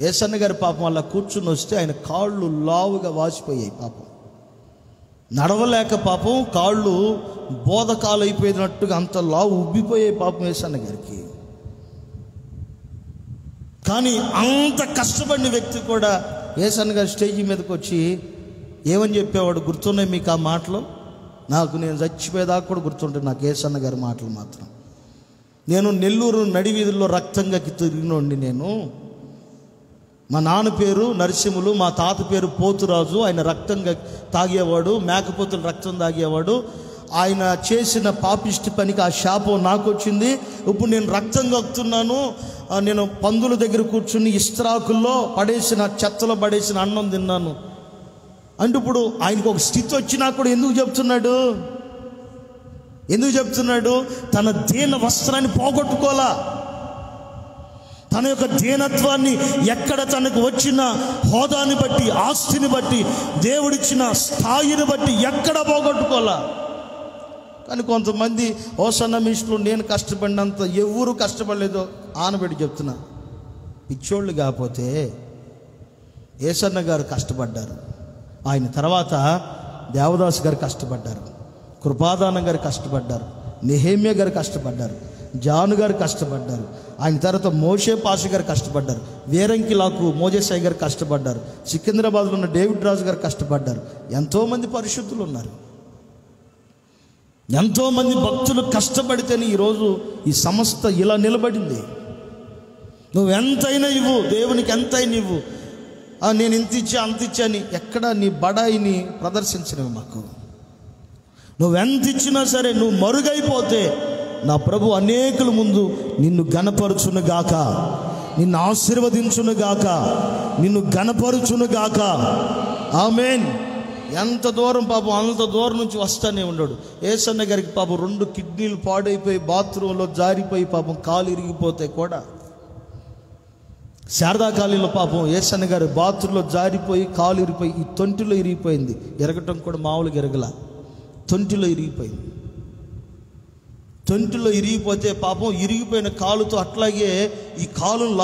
యేసన్న గారి పాపం అలా కూర్చుని వస్తే ఆయన కాళ్ళు లావుగా వాసిపోయాయి. పాపం నడవలేక పాపం కాళ్ళు బోధకాలు అయిపోయినట్టుగా అంత లావు ఉబ్బిపోయాయి పాపం యేసన్న గారికి. కానీ అంత కష్టపడిన వ్యక్తి కూడా యేసన్న గారి స్టేజీ మీదకి వచ్చి ఏమని చెప్పేవాడు గుర్తున్నాయి మీకు ఆ మాటలు? నాకు నేను చచ్చిపోయేదాకా కూడా గుర్తుంటాయి నాకు యేసన్న గారి మాటలు మాత్రం. నేను నెల్లూరు నడివీధుల్లో రక్తంగా తిరిగినోండి. నేను, మా నాన్న పేరు నరసింహులు, మా తాత పేరు పోతురాజు. ఆయన రక్తంగా తాగేవాడు, మేకపోతుల రక్తం తాగేవాడు. ఆయన చేసిన పాపిష్టి పనికి ఆ శాపం నాకు వచ్చింది. ఇప్పుడు నేను రక్తం కక్కుతున్నాను. నేను పందుల దగ్గర కూర్చుని ఇస్త్రాకుల్లో పడేసిన, చెత్తలో పడేసిన అన్నం తిన్నాను అంటే ఇప్పుడు ఆయనకు ఒక స్థితి వచ్చినా కూడా ఎందుకు చెప్తున్నాడు? తన దీన వస్త్రాన్ని పోగొట్టుకోలా. తన యొక్క దీనత్వాన్ని ఎక్కడ తనకు వచ్చిన హోదాని బట్టి, ఆస్తిని బట్టి, దేవుడిచ్చిన స్థాయిని బట్టి ఎక్కడ పోగొట్టుకోలా. కానీ కొంతమంది హోసన్నా మినిస్ట్రీలో నేను కష్టపడినంత ఎవరు కష్టపడలేదో ఆనబెట్టి చెప్తున్నా. పిచ్చోళ్ళు కాకపోతే యేసన్న గారు కష్టపడ్డారు. ఆయన తర్వాత దేవదాస్ గారు కష్టపడ్డారు, కృపాదానం గారు కష్టపడ్డారు, నెహెమ్యా గారు కష్టపడ్డారు, జాను గారు కష్టపడ్డారు. ఆయన తర్వాత మోషే పాష గారు కష్టపడ్డారు, వేరంకిలాకు మోజేసాయి గారు కష్టపడ్డారు, సికింద్రాబాద్లో ఉన్న డేవిడ్ రాజు గారు కష్టపడ్డారు. ఎంతోమంది పరిశుద్ధులు ఉన్నారు. ఎంతోమంది భక్తులు కష్టపడితేనే ఈరోజు ఈ సంస్థ ఇలా నిలబడింది. నువ్వు ఎంతైనా ఇవ్వు, దేవునికి ఎంతైనా ఇవ్వు. నేను ఇంత ఇచ్చా అంత ఇచ్చా అని ఎక్కడ నీ బడాయిని ప్రదర్శించినవి మాకు. నువ్వెంత ఇచ్చినా సరే నువ్వు మరుగైపోతే నా ప్రభు అనేకుల ముందు నిన్ను ఘనపరచునుగాక, నిన్ను ఆశీర్వదించునుగాక, నిన్ను ఘనపరచునుగాక. ఆమేన్. ఎంత దూరం పాపం, అంత దూరం నుంచి వస్తానే ఉన్నాడు. యేసన్న గారికి పాపం 2 కిడ్నీలు పాడైపోయి బాత్రూంలో జారిపోయి పాపం కాలు ఇరిగిపోతే కూడా, శారదా కాలంలో పాపం యేసన్న గారు బాత్రూంలో జారిపోయి కాలు ఇరిగిపోయి ఈ తొంటిలో ఇరిగిపోయింది. ఎరగటం కూడా మామూలుగా ఎరగల, తొంటిలో ఇరిగిపోయింది. తొంటిలో ఇరిగిపోతే పాపం ఇరిగిపోయిన కాలుతో అట్లాగే ఈ కాలును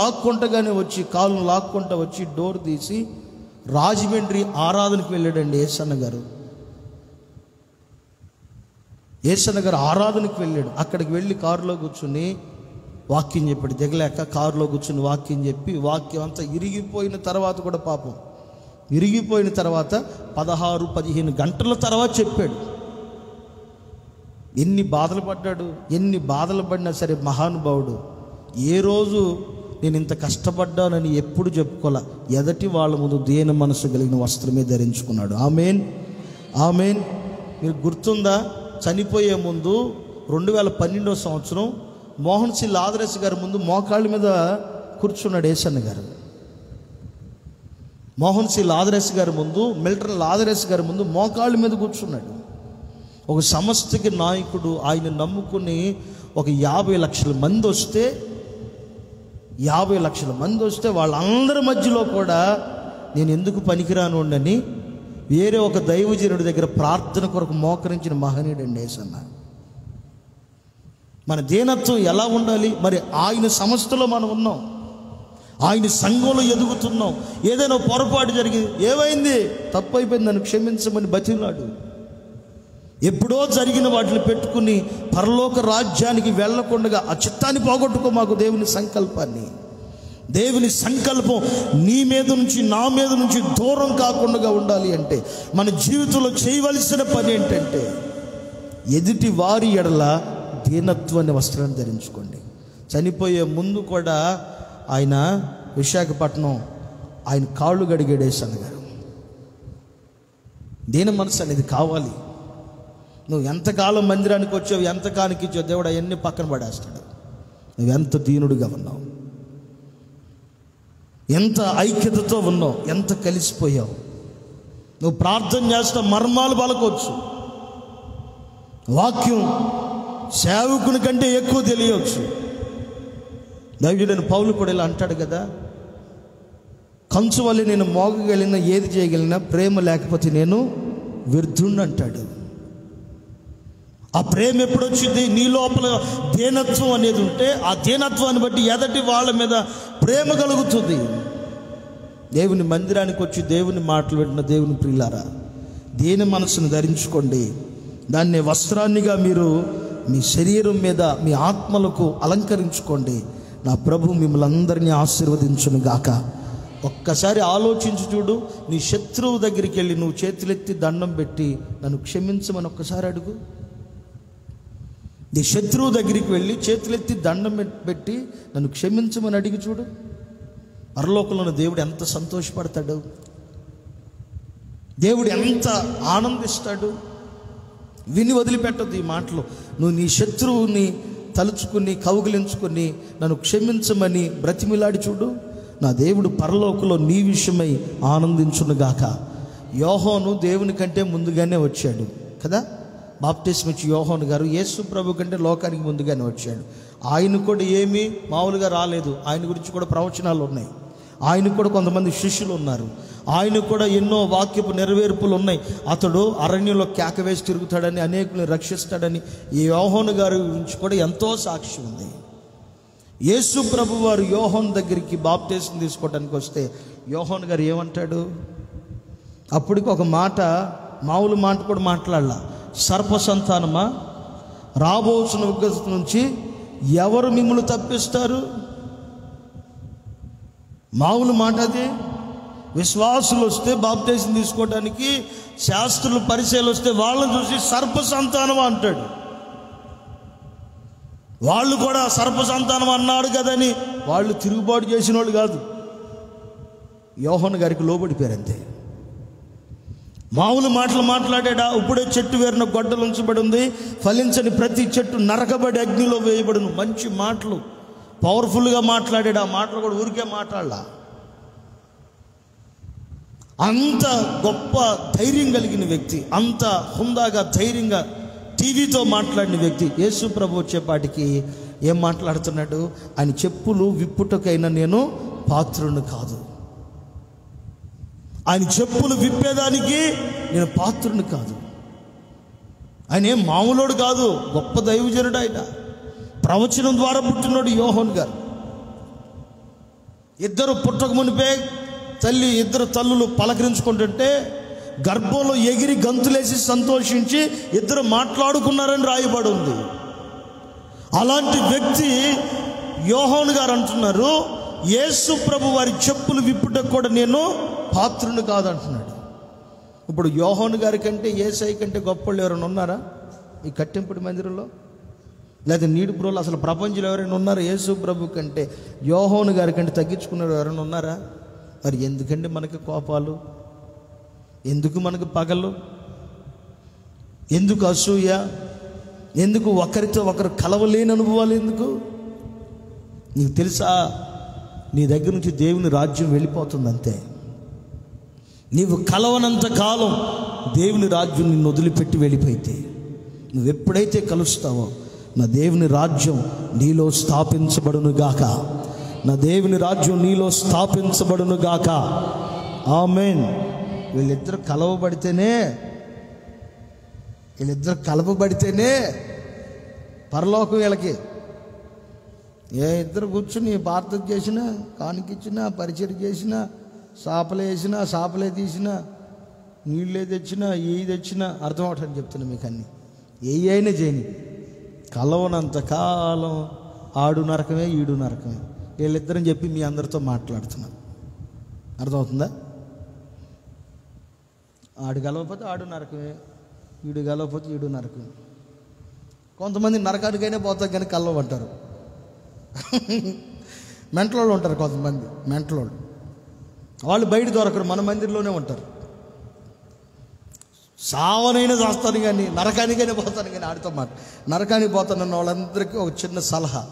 లాక్కుంటా వచ్చి డోర్ తీసి రాజమండ్రి ఆరాధనకు వెళ్ళాడండి యేసన్న గారు. ఆరాధనకు వెళ్ళాడు. అక్కడికి వెళ్ళి కారులో కూర్చుని వాక్యం చెప్పాడు. దిగలేక కారులో కూర్చుని వాక్యం చెప్పి, వాక్యం అంతా ఇరిగిపోయిన తర్వాత కూడా పాపం ఇరిగిపోయిన తర్వాత 16-15 గంటల తర్వాత చెప్పాడు. ఎన్ని బాధలు పడినా సరే మహానుభావుడు ఏ రోజు నేను ఇంత కష్టపడ్డానని ఎప్పుడు చెప్పుకోలే. ఎదటి వాళ్ళ ముందు దేని మనసు కలిగిన వస్త్రమే ధరించుకున్నాడు. ఆమేన్. మీరు గుర్తుందా, చనిపోయే ముందు 2012వ సంవత్సరం మోహన్ సి లాదరస్ గారి ముందు మోకాళ్ళ మీద కూర్చున్నాడు యేసన్న గారు. మోహన్ సి లాదరస్ గారి ముందు, మిల్టన్ లాదరస్ గారి ముందు మోకాళ్ళ మీద కూర్చున్నాడు. ఒక సంస్థకి నాయకుడు. ఆయన నమ్ముకుని ఒక 50 లక్షల మంది వస్తే, 50 లక్షల మంది వస్తే వాళ్ళందరి మధ్యలో కూడా నేను ఎందుకు పనికిరాను అని వేరే ఒక దైవజనుడి దగ్గర ప్రార్థన కొరకు మోకరించిన మహనీయుడండి యేసన్న. మన దీనత్వం ఎలా ఉండాలి? మరి ఆయన సంస్థలో మనం ఉన్నాం, ఆయన సంఘంలో ఎదుగుతున్నాం. ఏదైనా పొరపాటు జరిగింది, ఏమైంది, తప్పు అయిపోయింది, నన్ను క్షమించమని బతిలాడు. ఎప్పుడో జరిగిన వాటిని పెట్టుకుని పరలోక రాజ్యానికి వెళ్ళకుండా ఆ చిత్తాన్ని పోగొట్టుకో మాకు దేవుని సంకల్పాన్ని. దేవుని సంకల్పం నీ మీద నుంచి, నా మీద నుంచి దూరం కాకుండా ఉండాలి అంటే మన జీవితంలో చేయవలసిన పని ఏంటంటే ఎదుటి వారి ఎడల దీనత్వాన్ని వస్త్రాన్ని ధరించుకోండి. చనిపోయే ముందు కూడా ఆయన విశాఖపట్నం ఆయన కాళ్ళు గడిగేడేశాను గారు. దీన మనసు అనేది కావాలి. నువ్వు ఎంతకాలం మందిరానికి వచ్చావు, ఎంతకాలానికి ఇచ్చావు, దేవుడు అవన్నీ పక్కన పడేస్తాడు. నువ్వెంత దీనుడిగా ఉన్నావు, ఎంత ఐక్యతతో ఉన్నావు, ఎంత కలిసిపోయావు. నువ్వు ప్రార్థన చేస్తా మర్మాలు పలకొచ్చు, వాక్యం సేవకుని కంటే ఎక్కువ తెలియవచ్చు. దైవజనుడైన పౌలు కూడా ఇలా అంటాడు కదా, కంచు వల్ల నేను మోగగలిగిన, ఏది చేయగలిగినా ప్రేమ లేకపోతే నేను వ్యర్థుణ్ణి అంటాడు. ఆ ప్రేమ ఎప్పుడు వచ్చింది? నీ లోపల దీనత్వం అనేది ఉంటే ఆ దీనత్వాన్ని బట్టి ఎదటి వాళ్ళ మీద ప్రేమ కలుగుతుంది. దేవుని మందిరానికి వచ్చి దేవుని మాటలు వింటున్న దేవుని ప్రియులారా, దీన మనసును ధరించుకోండి. దాన్ని వస్త్రాన్నిగా మీరు మీ శరీరం మీద, మీ ఆత్మలకు అలంకరించుకోండి. నా ప్రభు మిమ్మల్ని అందరినీ ఆశీర్వదించును గాక. ఒక్కసారి ఆలోచించి చూడు. నీ శత్రువు దగ్గరికి వెళ్ళి నువ్వు చేతులెత్తి దండం పెట్టి నన్ను క్షమించమని ఒక్కసారి అడుగు. నీ శత్రువు దగ్గరికి వెళ్ళి చేతులెత్తి దండం పెట్టి నన్ను క్షమించమని అడిగి చూడు. పరలోకంలో దేవుడు ఎంత సంతోషపడతాడు, దేవుడు ఎంత ఆనందిస్తాడు. విని వదిలిపెట్టద్దు ఈ మాటలు. నువ్వు నీ శత్రువుని తలుచుకుని కౌగిలించుకొని నన్ను క్షమించమని బ్రతిమిలాడి చూడు. నా దేవుడు పరలోకంలో నీ విషయమై ఆనందించునుగాక. యోహాను దేవుని కంటే ముందుగానే వచ్చాడు కదా. బాప్టిజం ఇచ్చి యోహాను గారు యేసు ప్రభు కంటే లోకానికి ముందుగానే వచ్చాడు. ఆయన కూడా ఏమీ మామూలుగా రాలేదు. ఆయన గురించి కూడా ప్రవచనాలు ఉన్నాయి. ఆయనకు కూడా కొంతమంది శిష్యులు ఉన్నారు. ఆయనకు కూడా ఎన్నో వాక్యపు నెరవేర్పులు ఉన్నాయి. అతడు అరణ్యంలో కేక వేసి తిరుగుతాడని, అనేకులను రక్షిస్తాడని ఈ యోహాను గారి గురించి కూడా ఎంతో సాక్ష్యం ఉంది. యేసు ప్రభు వారు యోహాను దగ్గరికి బాప్టిజం తీసుకోవడానికి వస్తే యోహాను గారు ఏమంటాడు? అప్పటికి ఒక మాట, మామూలు మాట కూడా మాట్లాడాల. సర్ప సంతానమా, రాబోతున్న ఉగ్రత నుంచి ఎవరు మిమ్మల్ని తప్పిస్తారు? మామూలు మాట అది. విశ్వాసులు వస్తే బాప్టిజం తీసుకోవడానికి, శాస్త్రులు పరిచయాలు వస్తే వాళ్ళని చూసి సర్ప సంతానం అంటాడు. వాళ్ళు కూడా సర్ప సంతానం అన్నాడు కదని వాళ్ళు తిరుగుబాటు చేసిన వాళ్ళు కాదు. యోహాను గారికి లోబడిపోయారు అంతే. మామూలు మాటలు మాట్లాడా. ఇప్పుడే చెట్టు వేరిన గొడ్డలు ఉంచబడి ఉంది, ఫలించని ప్రతి చెట్టు నరకబడి అగ్నిలో వేయబడును. మంచి మాటలు, పవర్ఫుల్గా మాట్లాడాడు. ఆ మాటలు కూడా ఊరికే మాట్లాడలా. అంత గొప్ప ధైర్యం కలిగిన వ్యక్తి, అంత హుందాగా ధైర్యంగా టీవీతో మాట్లాడిన వ్యక్తి యేసు ప్రభు వచ్చేపాటికి ఏం మాట్లాడుతున్నాడు? ఆయన చెప్పులు విప్పుటకైనా నేను పాత్రుని కాదు. ఆయన చెప్పులు విప్పేదానికి నేను పాత్రుని కాదు. ఆయన ఏం మామూలుడు కాదు, గొప్ప దైవజనుడు. ఆయన ప్రవచనం ద్వారా పుట్టినాడు యోహాను గారు. ఇద్దరు పుట్టక మునిపే ఇద్దరు తల్లులు పలకరించుకుంటుంటే గర్భంలో ఎగిరి గంతులేసి సంతోషించి ఇద్దరు మాట్లాడుకున్నారని రాయబడి ఉంది. అలాంటి వ్యక్తి యోహాను గారు అంటున్నారు, యేసు ప్రభు వారి చెప్పులు విప్పుటకు కూడా నేను పాత్రుని కాదంటున్నాడు. ఇప్పుడు యోహాను గారి కంటే యేసయ్య కంటే గొప్ప వాళ్ళు ఎవరైనా ఉన్నారా ఈ కట్టెంపుడి మందిరంలో? లేదా నీడు బ్రోలు అసలు ప్రపంచంలో ఎవరైనా ఉన్నారా యేసు ప్రభు కంటే, యోహాను గారి కంటే తగ్గించుకున్నారు ఎవరైనా ఉన్నారా? మరి ఎందుకండి మనకి కోపాలు, ఎందుకు మనకు పగలు, ఎందుకు అసూయ, ఎందుకు ఒకరితో ఒకరు కలవలేని అనుభవాలు ఎందుకు? నీకు తెలుసా, నీ దగ్గర నుంచి దేవుని రాజ్యం వెళ్ళిపోతుంది అంతే. నీవు కలవనంత కాలం దేవుని రాజ్యం నిన్ను వదిలిపెట్టి వెళ్ళిపోయితే, నువ్వు ఎప్పుడైతే కలుస్తావో నా దేవుని రాజ్యం నీలో స్థాపించబడును గాక. నా దేవుని రాజ్యం నీలో స్థాపించబడును గాక. ఆమేన్. వీళ్ళిద్దరు కలపబడితేనే పరలోకం వీళ్ళకి. ఏ ఇద్దరు కూర్చుని ప్రార్థన చేసినా, కానుకిచ్చినా, పరిచయం చేసినా, సాపలే వేసినా, సాపలే తీసినా, నీళ్ళే తెచ్చినా, ఏ తెచ్చినా అర్థం అవటని చెప్తున్నా మీకు. అన్నీ ఏ అయినా చేయని కలవనంత కాలం ఆడు నరకమే, ఈడు నరకమే. వీళ్ళిద్దరని చెప్పి మీ అందరితో మాట్లాడుతున్నాను. అర్థమవుతుందా? ఆడు గెలవకపోతే ఆడు నరకమే, వీడు గెలవకపోతే వీడు నరకమే. కొంతమంది నరకానికైనా పోతారు కానీ కలవంటారు. మెంటలోళ్ళు ఉంటారు కొంతమంది, మెంటలోళ్ళు. వాళ్ళు బయట దొరకరు, మన మందిరంలోనే ఉంటారు. సావనైనా చేస్తాను కానీ నరకానికైనా పోతాను కానీ ఆడితో మాట. నరకానికి పోతానన్న వాళ్ళందరికీ ఒక చిన్న సలహా: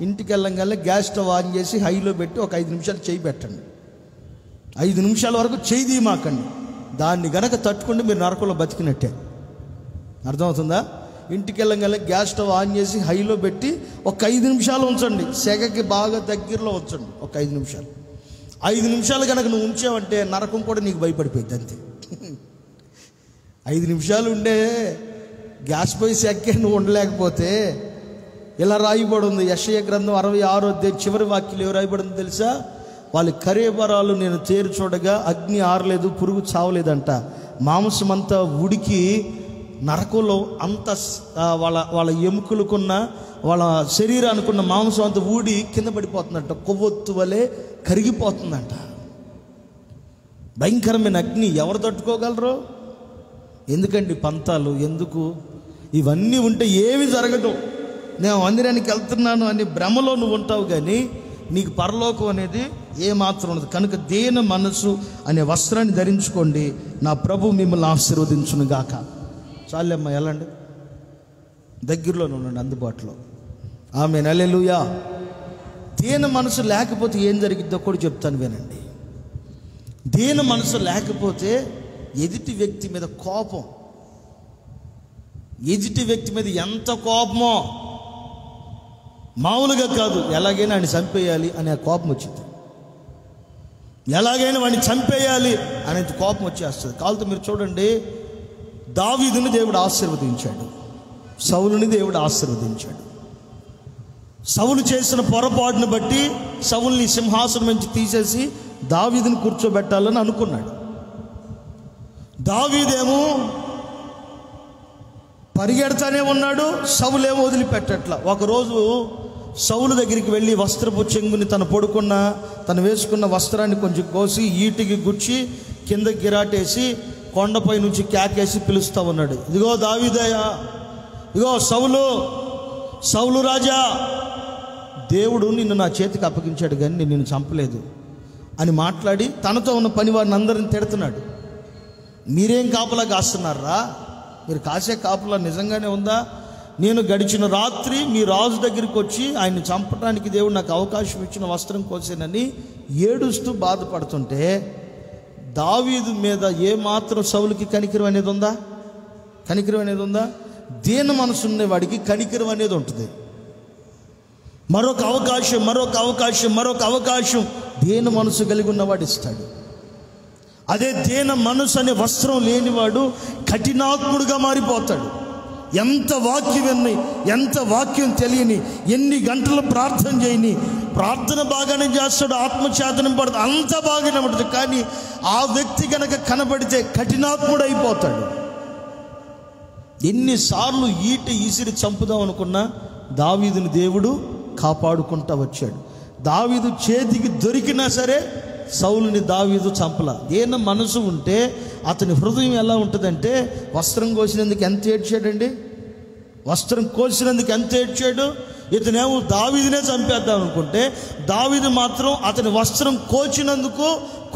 ఇంటికి వెళ్ళంగానే గ్యాస్ స్టవ్ ఆన్ చేసి హైలో పెట్టి ఒక 5 నిమిషాలు చేయి పెట్టండి. 5 నిమిషాల వరకు చేయి తీయమాకండి. దాన్ని గనక తట్టుకుంటే మీరు నరకంలో బతికినట్టే. అర్థమవుతుందా? ఇంటికి వెళ్ళంగానే గ్యాస్ స్టవ్ ఆన్ చేసి హైలో పెట్టి ఒక 5 నిమిషాలు ఉంచండి. సెగకి బాగా దగ్గరలో ఉంచండి ఒక 5 నిమిషాలు. 5 నిమిషాలు కనుక నువ్వు ఉంచావంటే నరకం కూడా నీకు భయపడిపోయింది అంతే. 5 నిమిషాలు ఉండే గ్యాస్ పోయి సెక్కే నువ్వు ఉండలేకపోతే ఇలా రాయబడి ఉంది. యెషయా గ్రంథం 66 చివరి వాక్యం ఏం రాయబడి ఉంది తెలుసా? వాళ్ళ కరేబరాలు నేను తేరు చూడగా అగ్ని ఆరలేదు, పురుగు చావలేదంట. మాంసం అంతా ఉడికి నరకంలో అంత వాళ్ళ ఎముకలకున్న వాళ్ళ శరీరానికున్న మాంసం అంతా ఊడి కింద పడిపోతుందంట, కొవ్వొత్తు వలె కరిగిపోతుందంట. భయంకరమైన అగ్ని. ఎవరు తట్టుకోగలరు? ఎందుకండి పంతాలు? ఎందుకు? ఇవన్నీ ఉంటే ఏమి జరగదు. నేను మందిరానికి వెళ్తున్నాను అని భ్రమలో నువ్వు ఉంటావు కానీ నీకు పరలోకం అనేది ఏమాత్రం ఉండదు. కనుక దీన మనసు అనే వస్త్రాన్ని ధరించుకోండి. నా ప్రభు మిమ్మల్ని ఆశీర్వదించును గాక. చాలమ్మా, వెళ్ళండి, దగ్గరలోనే ఉండండి, అందుబాటులో. ఆమేన్, హల్లెలూయా. దీన మనసు లేకపోతే ఏం జరిగిద్దో కూడా చెప్తాను, వినండి. దీన మనసు లేకపోతే ఎదుటి వ్యక్తి మీద కోపం, ఎదుటి వ్యక్తి మీద ఎంత కోపమో, మామూలుగా కాదు, ఎలాగైనా వాడిని చంపేయాలి అనే కోపం వచ్చింది. ఎలాగైనా వాడిని చంపేయాలి అనే కోపం వచ్చేస్తుంది. కాలుతో మీరు చూడండి, దావీదుని దేవుడు ఆశీర్వదించాడు, సౌలుని దేవుడు ఆశీర్వదించాడు. సౌలు చేసిన పొరపాటును బట్టి సౌలుని సింహాసనం నుంచి తీసేసి దావీదుని కూర్చోబెట్టాలని అనుకున్నాడు. దావీదేమో పరిగెడతానే ఉన్నాడు, సౌలేమో వదిలిపెట్టట్లా. ఒకరోజు సౌలు దగ్గరికి వెళ్ళి వస్త్రపు చెంగుని తను వేసుకున్న వస్త్రాన్ని కొంచెం కోసి ఈటికి గుచ్చి కింద గిరాటేసి కొండపై నుంచి కేకేసి పిలుస్తూ ఉన్నాడు. ఇదిగో దావీదయ్యా, ఇదిగో సౌలు రాజా, దేవుడు నిన్ను నా చేతికి అప్పగించాడు కానీ నేను నిన్ను చంపలేదు అని మాట్లాడి తనతో ఉన్న పని వారిని అందరిని తిడుతున్నాడు. మీరేం కాపలా కాస్తున్నారా? మీరు కాసే కాపలా నిజంగానే ఉందా? నేను గడిచిన రాత్రి మీ రాజు దగ్గరికి వచ్చి ఆయన్ని చంపడానికి దేవుడు నాకు అవకాశం ఇచ్చిన వస్త్రం కోసానని ఏడుస్తూ బాధపడుతుంటే దావీదు మీద ఏమాత్రం సౌలుకి కనికరం అనేది ఉందా? కనికరం అనేది ఉందా? దీన మనసు ఉండేవాడికి కనికరం అనేది ఉంటుంది. మరొక అవకాశం దీన మనసు కలిగి ఉన్నవాడు ఇస్తాడు. అదే దీన మనసు అనే వస్త్రం లేనివాడు కఠినాత్ముడుగా మారిపోతాడు. ఎంత వాక్యం విని, ఎంత వాక్యం తెలియని, ఎన్ని గంటలు ప్రార్థన చేయని, ప్రార్థన బాగానే చేస్తాడు, ఆత్మచేతనం పడుతుంది, అంత బాగానే ఉంటుంది. కానీ ఆ వ్యక్తి కనుక కనబడితే కఠినాత్ముడు అయిపోతాడు. ఎన్నిసార్లు ఈసిరి చంపుదాం అనుకున్నా దావీదుని దేవుడు కాపాడుకుంటా వచ్చాడు. దావీదు చేతికి దొరికినా సరే సౌలుని దావీదు చంపలా. ఏన మనసు ఉంటే అతని హృదయం ఎలా ఉంటుందంటే, వస్త్రం కోసినందుకు ఎంత ఏడ్చాడండి? వస్త్రం కోసినందుకు ఎంత ఏడ్చాడు? ఇతనేమో దావీదునే చంపేద్దాం అనుకుంటే దావీదు మాత్రం అతని వస్త్రం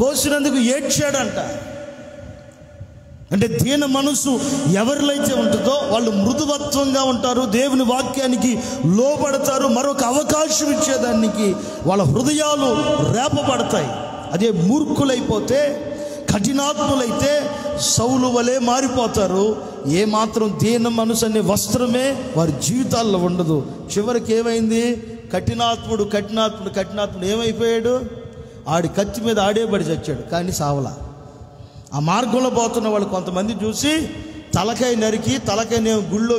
కోసినందుకు ఏడ్చాడంట. అంటే దీన మనసు ఎవరిలో అయితే ఉంటుందో వాళ్ళు మృదువత్వంగా ఉంటారు, దేవుని వాక్యానికి లోబడతారు, మరొక అవకాశం ఇచ్చేదానికి వాళ్ళ హృదయాలు రేపబడతాయి. అదే మూర్ఖులైపోతే, కఠినాత్ములైతే సౌలు వలె మారిపోతారు. ఏమాత్రం దీన మనసు అనే వస్త్రమే వారి జీవితాల్లో ఉండదు. చివరికి ఏమైంది? కఠినాత్ముడు ఏమైపోయాడు? ఆడి కత్తి మీద ఆడే పడి చచ్చాడు, కానీ సావలా. ఆ మార్గంలో పోతున్న వాళ్ళు కొంతమంది చూసి తలకాయ నరికి తలకాయనేమో గుళ్ళో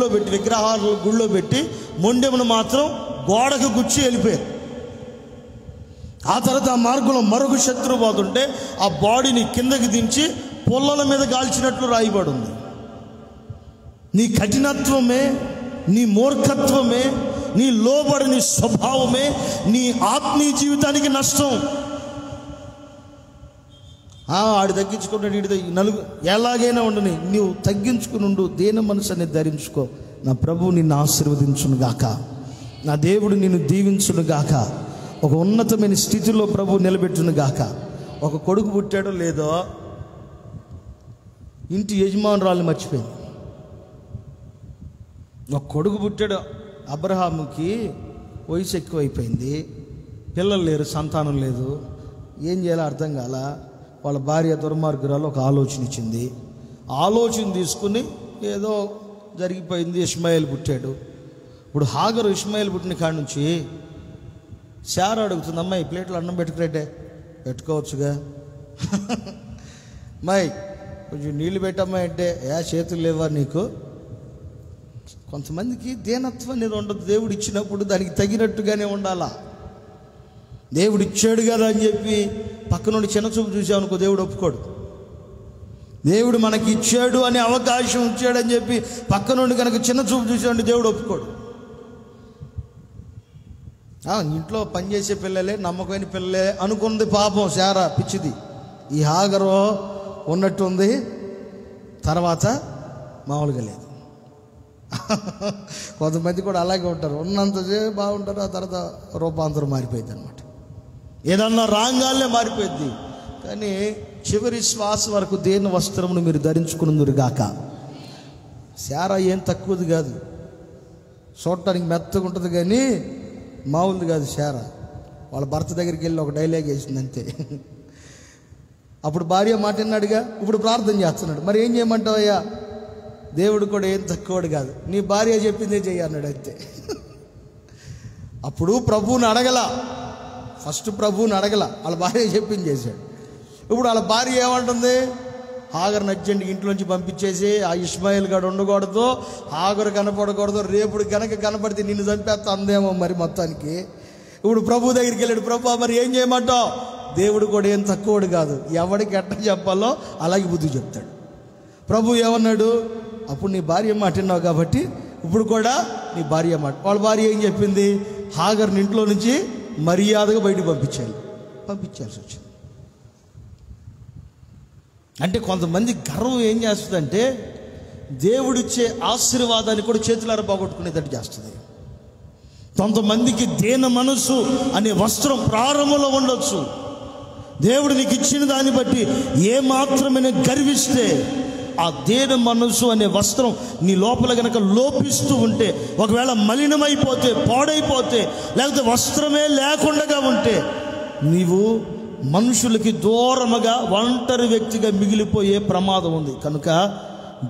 పెట్టి విగ్రహాలు గుళ్ళో పెట్టి మొండెమును మాత్రం గోడకు గుచ్చి వెళ్ళిపోయారు. ఆ తర్వాత ఆ మార్గంలో మరొక శత్రువు పోతుంటే ఆ బాడీని కిందకి దించి పొల్లల మీద కాల్చినట్లు రాయబడి ఉంది. నీ కఠినత్వమే, నీ మూర్ఖత్వమే, నీ లోబడని స్వభావమే నీ ఆత్మీయ జీవితానికి నష్టం. ఆడు తగ్గించుకుంటాడు, వీడి ఎలాగైనా ఉండని, నీవు తగ్గించుకుని ఉండు, దేని మనసు అనేది ధరించుకో. నా ప్రభువు నిన్ను ఆశీర్వదించును గాక, నా దేవుడు నిన్ను దీవించును గాక, ఒక ఉన్నతమైన స్థితిలో ప్రభు నిలబెట్టును గాక. ఒక కొడుకు పుట్టాడో లేదో ఇంటి యజమానురాలు మర్చిపోయింది. ఒక కొడుకు పుట్టాడు. అబ్రహాముకి వయసు ఎక్కువైపోయింది, పిల్లలు లేరు, సంతానం లేదు, ఏం చేయాలో అర్థం కాల. వాళ్ళ భార్య దుర్మార్గురాలు ఒక ఆలోచన ఇచ్చింది. ఆలోచన తీసుకుని ఏదో జరిగిపోయింది, ఇష్మాయేల్ పుట్టాడు. ఇప్పుడు హాగరు ఇష్మాయేల్ పుట్టిన కాడి నుంచి శారా అడుగుతుంది, అమ్మాయి ప్లేట్లో అన్నం పెట్టుకురేటే, పెట్టుకోవచ్చుగా, అమ్మాయి కొంచెం నీళ్ళు పెట్టమ్మా అంటే, చేతులు లేవా నీకు? కొంతమందికి దీనత్వం అనేది ఉండదు. దేవుడు ఇచ్చినప్పుడు దానికి తగినట్టుగానే ఉండాలా. దేవుడు ఇచ్చాడు కదా అని చెప్పి పక్క నుండి చిన్న చూపు చూసామనుకో, దేవుడు ఒప్పుకోడు. దేవుడు మనకి ఇచ్చాడు అనే అవకాశం ఇచ్చాడని చెప్పి పక్క నుండి కనుక చిన్న చూపు చూసామంటే దేవుడు ఒప్పుకోడు. ఇంట్లో పనిచేసే పిల్లలే, నమ్మకమైన పిల్లలే అనుకుంది పాపం శారా, పిచ్చిది. ఈ హాగరు ఉన్నట్టుంది, తర్వాత మామూలుగా లేదు. కొంతమంది కూడా అలాగే ఉంటారు, ఉన్నంతసేపు బాగుంటారు, ఆ తర్వాత రూపాంతరం మారిపోయింది అనమాట. ఏదన్నా రాంగాలే మారిపోయింది. కానీ చివరి శ్వాస వరకు దేని వస్త్రమును మీరు ధరించుకున్నందురు గాక. శారా ఏం తక్కువది కాదు, చూడటానికి మెత్తగా ఉంటుంది కానీ మామూలుది కాదు. శారా వాళ్ళ భర్త దగ్గరికి వెళ్ళి ఒక డైలాగ్ వేసింది అంతే. అప్పుడు భార్య మాట విన్నాడుగా, ఇప్పుడు ప్రార్థన చేస్తున్నాడు. మరి ఏం చేయమంటావు అయ్యా? దేవుడు కూడా ఏం తక్కువడు కాదు, నీ భార్య చెప్పిందే చెయ్యన్నాడు అంతే. అప్పుడు ప్రభువుని అడగల, ఫస్ట్ ప్రభువుని అడగల, వాళ్ళ భార్య చెప్పింది చేశాడు. ఇప్పుడు వాళ్ళ భార్య ఏమంటుంది? హాగరు నచ్చండి ఇంట్లోంచి పంపించేసి, ఆ ఇష్మాయిల్ గాడు ఉండకూడదు, హాగరు కనపడకూడదు, రేపుడు కనుక కనపడితే నిన్ను చంపేస్తా అందేమో మరి మొత్తానికి. ఇప్పుడు ప్రభు దగ్గరికి వెళ్ళాడు, ప్రభు మరి ఏం చేయమంటావు? దేవుడు కూడా ఏం తక్కువడు కాదు, ఎవడికి ఎట్ట చెప్పాలో అలాగే బుద్ధి చెప్తాడు. ప్రభు ఏమన్నాడు? అప్పుడు నీ భార్య మాట విన్నావు కాబట్టి ఇప్పుడు కూడా నీ భార్య మాట. వాళ్ళ భార్య ఏం చెప్పింది? హాగర్ని ఇంట్లో నుంచి మర్యాదగా బయటకు పంపించాల్సి వచ్చింది. అంటే కొంతమంది గర్వం ఏం చేస్తుందంటే దేవుడిచ్చే ఆశీర్వాదాన్ని కూడా చేతులారా పోగొట్టుకునేటట్టు చేస్తుంది. కొంతమందికి దేన మనసు అనే వస్త్రం ప్రారంభంలో ఉండొచ్చు. దేవుడు నీకు ఇచ్చిన దాన్ని బట్టి ఏ మాత్రమే గర్విస్తే ఆ దేన మనసు అనే వస్త్రం నీ లోపల గనక లోపిస్తూ ఉంటే, ఒకవేళ మలినమైపోతే, పాడైపోతే, లేకపోతే వస్త్రమే లేకుండా ఉంటే, నీవు మనుషులకి దూరముగా ఒంటరి వ్యక్తిగా మిగిలిపోయే ప్రమాదం ఉంది. కనుక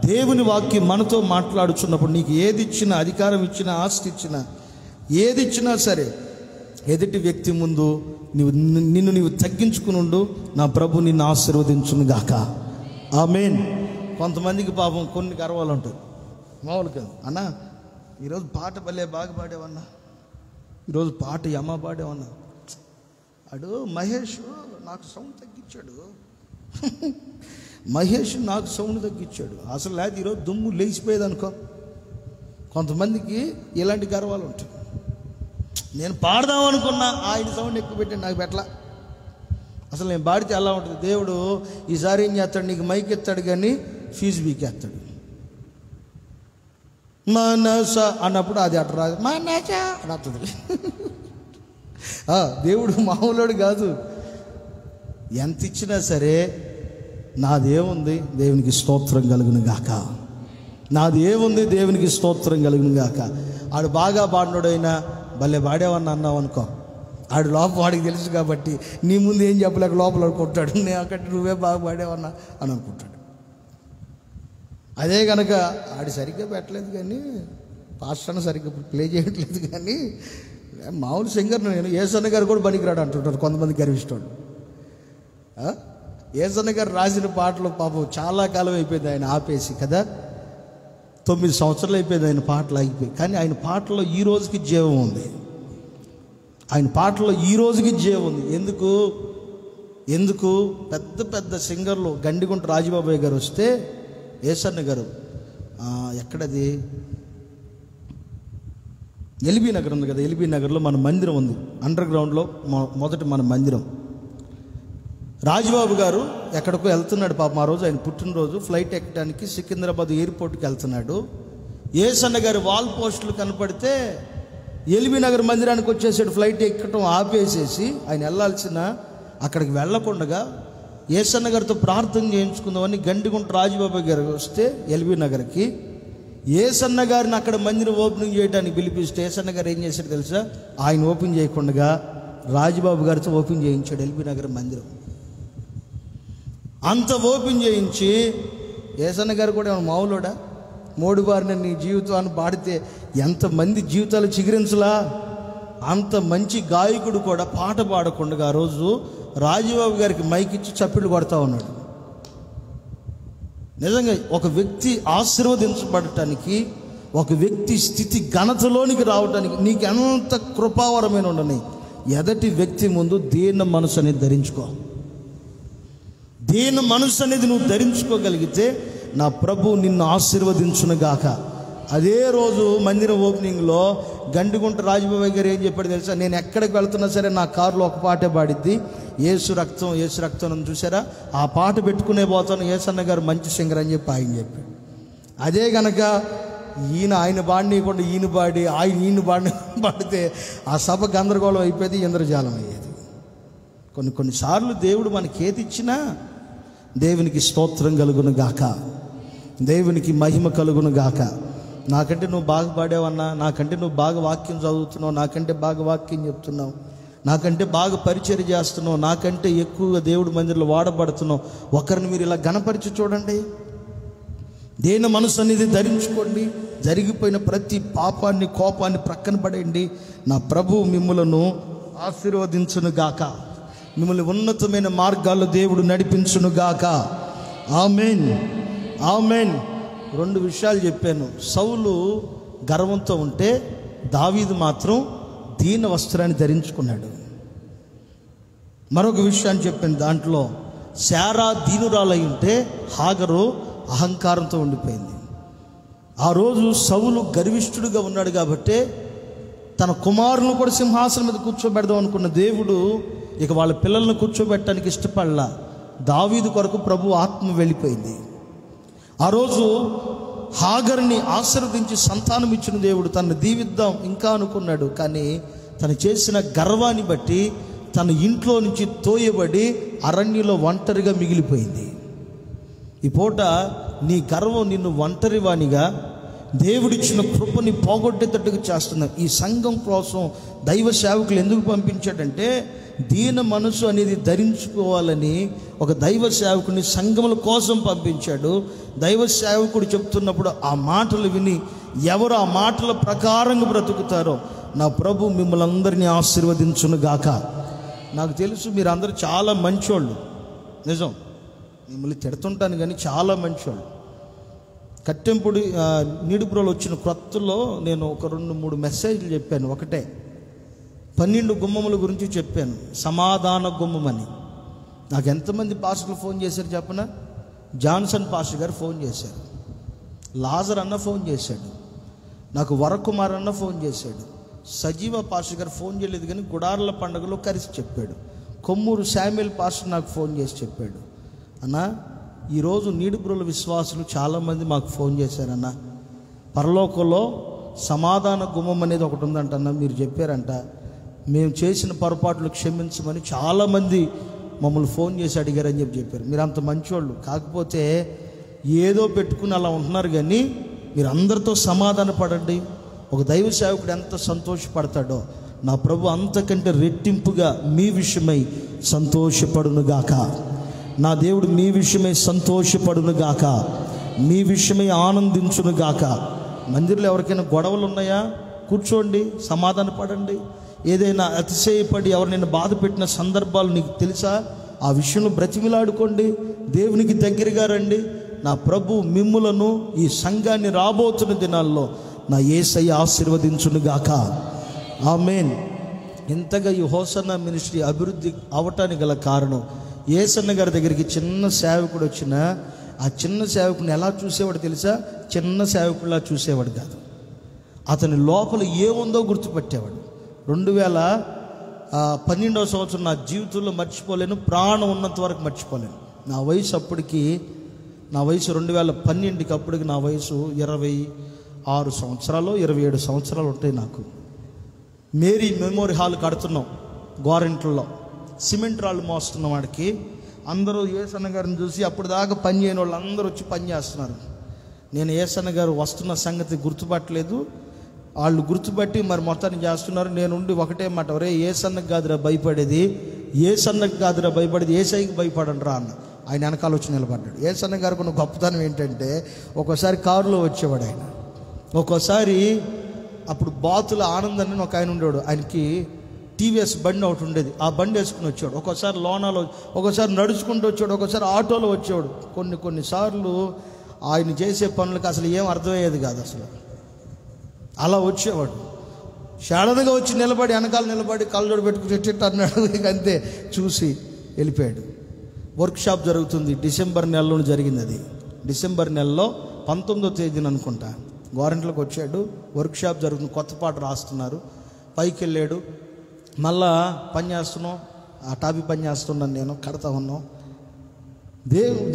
దేవుని వాక్యం మనతో మాట్లాడుచున్నప్పుడు నీకు ఏది ఇచ్చినా, అధికారం ఇచ్చినా, ఆస్తి ఇచ్చినా, ఏది ఇచ్చినా సరే, ఎదుటి వ్యక్తి ముందు నిన్ను తగ్గించుకుని ఉండు. నా ప్రభు నిన్ను ఆశీర్వదించును గాక. ఆమేన్. కొంతమందికి పాపం కొన్ని గర్వాలు ఉంటాయి, మామూలు కాదు. అన్నా ఈరోజు పాట భలే బాగా పాడేవన్నా, ఈరోజు పాట యమ్మ పాడేవన్నా, అడు మహేష్ నాకు సౌండ్ తగ్గించాడు, మహేష్ నాకు సౌండ్ తగ్గించాడు, అసలు లేదు ఈరోజు దుమ్ము లేచిపోయేది అనుకో. కొంతమందికి ఇలాంటి గర్వాలు ఉంటాయి. నేను పాడదాం అనుకున్నా, ఆయన సౌండ్ ఎక్కువ పెట్టి నాకు పెట్టలా. అసలు నేను పాడితే అలా ఉంటుంది. దేవుడు ఈసారి ఏం చేస్తాడు? నీకు మైక్ ఎత్తాడు కానీ ఫీజు బీకేస్తాడు. మనస అన్నప్పుడు అది అట్ట రాదు, మనస అని వస్తుంది. దేవుడు మామూలుడు కాదు. ఎంత ఇచ్చినా సరే నాదేముంది, దేవునికి స్తోత్రం కలుగును గాక. నాదేముంది, దేవునికి స్తోత్రం కలుగును గాక. ఆడు బాగా పాడినోడైనా భలే పాడేవన్నా అన్నావు అనుకో, ఆడు లోపల వాడికి తెలుసు కాబట్టి నీ ముందు ఏం చెప్పలేక లోపల కొట్టాడు, నేను అక్కడ నువ్వే బాగా పాడేవన్నా అని అనుకుంటాడు. అదే కనుక ఆడు సరిగ్గా పెట్టలేదు కానీ, పాస్టర్ని సరిగ్గా ప్లే చేయట్లేదు కానీ, మామూలు సింగర్ నేను, యేసన్న గారు కూడా పనికిరాడు అంటుంటారు కొంతమంది గర్విస్తాడు. యేసన్న గారు రాసిన పాటలు పాపం చాలా కాలం అయిపోయింది ఆయన ఆపేసి కదా, 9 సంవత్సరాలు అయిపోయింది ఆయన పాటలు ఆగిపోయి. కానీ ఆయన పాటలో ఈ రోజుకి జీవం ఉంది. ఆయన పాటలో ఈ రోజుకి జీవం ఉంది. ఎందుకు పెద్ద పెద్ద సింగర్లు గండిగుంట రాజబాబాయ్ గారు వస్తే యేసన్న గారు ఎక్కడది ఎల్బీ నగర్ ఉంది కదా, ఎల్బీ నగర్లో మన మందిరం ఉంది. అండర్ గ్రౌండ్లో మొదటి మన మందిరం. రాజబాబు గారు ఎక్కడికో వెళ్తున్నాడు పాపం. ఆ రోజు ఆయన పుట్టినరోజు. ఫ్లైట్ ఎక్కడానికి సికింద్రాబాద్ ఎయిర్పోర్ట్కి వెళ్తున్నాడు. ఏసన్న గారి వాల్ పోస్టులు కనపడితే ఎల్బీ నగర్ మందిరానికి వచ్చేసాడు. ఫ్లైట్ ఎక్కడం ఆపేసేసి ఆయన వెళ్ళాల్సిన అక్కడికి వెళ్ళకుండా ఏసన్న గారితో ప్రార్థన చేయించుకుందామని గండిగుంట రాజబాబు గారు వస్తే ఎల్బీ నగర్కి ఏసన్న గారిని అక్కడ మందిరం ఓపెనింగ్ చేయడానికి పిలిపిస్తే ఏసన్న గారు ఏం చేశాడు తెలుసా? ఆయన ఓపెన్ చేయకుండా రాజబాబు గారితో ఓపెన్ చేయించాడు ఎల్బీ నగర్ మందిరం. అంత ఓపెన్ చేయించి ఏసన్న గారు కూడా ఏమన్నా మామూలుడా? మోడుబారిన నీ జీవితాన్ని పాడితే ఎంతమంది జీవితాలు చిగురించలా? అంత మంచి గాయకుడు కూడా పాట పాడకుండా ఆ రోజు రాజబాబు గారికి మైక్ ఇచ్చి చప్పిళ్ళు కొడతా ఉన్నాడు. నిజంగా ఒక వ్యక్తి ఆశీర్వదించబడటానికి, ఒక వ్యక్తి స్థితి ఘనతలోనికి రావడానికి నీకు ఎంత కృపావరమైన ఉండని ఎదటి వ్యక్తి ముందు దీన మనసు అనేది ధరించుకో. దీన మనసు అనేది నువ్వు ధరించుకోగలిగితే నా ప్రభు నిన్ను ఆశీర్వదించునుగాక. అదే రోజు మందిరం ఓపెనింగ్లో గండిగుంట రాజబాబు గారు ఏం చెప్పాడు తెలుసా? నేను ఎక్కడికి వెళ్తున్నా సరే నా కారులో ఒక పాటే పాడిద్ది, యేసు రక్తం యేసు రక్తం అని. చూసారా? ఆ పాట పెట్టుకునే పోతాను. యేసన్న గారు మంచి సింగర్ అని చెప్పి ఆయన చెప్పాడు. అదే కనుక ఆయన పాడినీయకుండా ఈయన పాడి ఈయన పాడితే ఆ సభ గందరగోళం అయిపోయేది, ఇంద్రజాలం అయ్యేది. కొన్నిసార్లు దేవుడు మనకి ఏది ఇచ్చినా దేవునికి స్తోత్రం కలుగును గాక, దేవునికి మహిమ కలుగును గాక. నాకంటే నువ్వు బాగా పాడావన్నా, నాకంటే నువ్వు బాగా వాక్యం చదువుతున్నావు, నాకంటే బాగా వాక్యం చెప్తున్నావు, నాకంటే బాగా పరిచర్య చేస్తున్నావు, నాకంటే ఎక్కువగా దేవుడి మందిరంలో వాడబడుతున్నావు. ఒకరిని మీరు ఇలా ఘనపరిచి చూడండి. దేని మనసు అనేది ధరించుకోండి. జరిగిపోయిన ప్రతి పాపాన్ని కోపాన్ని ప్రక్కన పడేయండి. నా ప్రభు మిమ్ములను ఆశీర్వదించును గాక, మిమ్మల్ని ఉన్నతమైన మార్గాల్లో దేవుడు నడిపించును గాక. ఆమేన్, ఆమేన్. 2 విషయాలు చెప్పాను. సౌలు గర్వంతో ఉంటే దావీదు మాత్రం దీన వస్త్రాన్ని ధరించుకున్నాడు. మరొక విషయాన్ని చెప్పాను. దాంట్లో శారా దీనురాలై ఉంటే హాగరు అహంకారంతో ఉండిపోయింది. ఆ రోజు సౌలు గర్విష్ఠుడుగా ఉన్నాడు కాబట్టి తన కుమారులను కూడా సింహాసనం మీద కూర్చోబెడదాం అనుకున్న దేవుడు ఇక వాళ్ళ పిల్లలను కూర్చోబెట్టడానికి ఇష్టపడలా. దావీదు కొరకు ప్రభు ఆత్మ వెళ్ళిపోయింది. ఆ రోజు హాగర్ని ఆశీర్వదించి సంతానం ఇచ్చిన దేవుడు తనను దీవిద్దాం ఇంకా అనుకున్నాడు. కానీ తను చేసిన గర్వాన్ని బట్టి తన ఇంట్లో నుంచి తోయబడి అరణ్యంలో ఒంటరిగా మిగిలిపోయింది. ఈ పూట నీ గర్వం నిన్ను ఒంటరివానిగా, దేవుడిచ్చిన కృపని పోగొట్టేటట్టుగా చేస్తున్నావు. ఈ సంఘం కోసం దైవ సేవకులు ఎందుకు పంపించాడంటే దీన మనసు అనేది ధరించుకోవాలని ఒక దైవ సేవకుని సంఘముల కోసం పంపించాడు. దైవ సేవకుడు చెప్తున్నప్పుడు ఆ మాటలు విని ఎవరు ఆ మాటల ప్రకారంగా బ్రతుకుతారో నా ప్రభు మిమ్మల్ని అందరినీ ఆశీర్వదించును గాక. నాకు తెలుసు మీరందరూ చాలా మంచోళ్ళు, నిజం. మిమ్మల్ని తిడుతుంటాను కానీ చాలా మంచోళ్ళు. కట్టెంపుడి నీడుపురలు వచ్చిన క్రొత్తలో నేను ఒక 2-3 మెసేజ్లు చెప్పాను. ఒకటే 12 గుమ్మముల గురించి చెప్పాను, సమాధాన గుమ్మం అని. నాకు ఎంతమంది పాస్టర్లు ఫోన్ చేశారు చెప్పనా? జాన్సన్ పాస్టర్ గారు ఫోన్ చేశారు, లాజర్ అన్న ఫోన్ చేశాడు, నాకు వరకుమార్ అన్న ఫోన్ చేశాడు, సజీవ పాస్టర్ గారు ఫోన్ చేయలేదు కానీ గుడార్ల పండుగలో కలిసి చెప్పాడు, కొమ్మూరు శామ్యుల్ పాస్టర్ నాకు ఫోన్ చేసి చెప్పాడు, అన్న ఈరోజు నీడుపురుల విశ్వాసులు చాలామంది మాకు ఫోన్ చేశారన్న, పరలోకంలో సమాధాన గుమ్మం అనేది ఒకటి ఉందంట అన్న, మీరు చెప్పారంట, మేము చేసిన పొరపాట్లు క్షమించమని చాలామంది మమ్మల్ని ఫోన్ చేసి అడిగారని చెప్పారు. మీరు అంత మంచివాళ్ళు, కాకపోతే ఏదో పెట్టుకుని అలా ఉంటున్నారు కానీ మీరు అందరితో సమాధాన పడండి. ఒక దైవ సేవకుడు ఎంత సంతోషపడతాడో నా ప్రభు అంతకంటే రెట్టింపుగా మీ విషయమై సంతోషపడునుగాక. నా దేవుడు మీ విషయమై సంతోషపడునుగాక, మీ విషయమై ఆనందించునుగాక. మందిరంలో ఎవరికైనా గొడవలు ఉన్నాయా? కూర్చోండి, సమాధాన పడండి. ఏదైనా అతిశయపడి ఎవరినైనా బాధ పెట్టిన సందర్భాలు నీకు తెలుసా? ఆ విషయంలో బ్రతిమిలాడుకోండి, దేవునికి దగ్గరగా రండి. నా ప్రభు మిమ్ములను ఈ సంఘాన్ని రాబోతున్న దినాల్లో నా యేసయ్య ఆశీర్వదించునుగాక. ఆమేన్. ఇంతగా ఈ హోసన్న మినిస్ట్రీ అభివృద్ధి అవటానికి గల కారణం, యేసన్న గారి దగ్గరికి చిన్న సేవకుడు వచ్చినా ఆ చిన్న సేవకుని ఎలా చూసేవాడు తెలుసా? చిన్న సేవకుడిలా చూసేవాడు కాదు. అతని లోపల ఏముందో గుర్తుపెట్టేవాడు. 2012వ సంవత్సరం నా జీవితంలో మర్చిపోలేను, ప్రాణం ఉన్నంత వరకు మర్చిపోలేను. నా వయసు 2012కి అప్పటికి నా వయసు 26 సంవత్సరాలు 27 సంవత్సరాలు ఉంటాయి నాకు. మేరీ మెమోరీ హాల్ కడుతున్నాం గోరింట్లలో, సిమెంట్ రాళ్ళు మోస్తున్న వాడికి అందరూ ఏసన్న గారిని చూసి అప్పుడు దాకా పని చేయని వాళ్ళు అందరూ వచ్చి పని చేస్తున్నారు. నేను ఏసన్న గారు వస్తున్న సంగతి గుర్తుపట్టలేదు, వాళ్ళు గుర్తుపట్టి మరి మొత్తాన్ని చేస్తున్నారు. నేనుండి ఒకటే మాట, ఒరే ఏసన్నకు కాదురా భయపడేది, ఏసన్నకు కాదురా భయపడేది, ఏసైకి భయపడండి రా అన్న. ఆయన వెనకాల వచ్చి నిలబడ్డాడు. ఏసన్న గారికి ఉన్న గొప్పతనం ఏంటంటే ఒక్కోసారి కారులో వచ్చేవాడు ఆయన, ఒక్కోసారి అప్పుడు బాతుల ఆనందాన్ని ఒక ఆయన ఉండేవాడు, ఆయనకి టీవీఎస్ బండి ఒకటి ఉండేది, ఆ బండి వేసుకుని వచ్చాడు. ఒక్కోసారి లోనాలో, ఒక్కోసారి నడుచుకుంటూ వచ్చాడు, ఒక్కోసారి ఆటోలో వచ్చేవాడు. కొన్నిసార్లు ఆయన చేసే పనులకు అసలు ఏం అర్థమయ్యేది కాదు అసలు. అలా వచ్చేవాడు, షాడనగా వచ్చి నిలబడి వెనకాల నిలబడి కళ్ళజోడు పెట్టుకుని అన్నాడు. అంతే, చూసి వెళ్ళిపోయాడు. వర్క్షాప్ జరుగుతుంది, డిసెంబర్ నెలలో జరిగింది అది. డిసెంబర్ నెలలో 19వ తేదీన అనుకుంటా గవర్నమెంట్లోకి వచ్చాడు. వర్క్షాప్ జరుగుతుంది, కొత్త పాట రాస్తున్నారు. పైకి వెళ్ళాడు, మళ్ళా పని చేస్తున్నాం, ఆ టాపిక్ పని చేస్తున్నాను, నేను కడతా ఉన్నాం.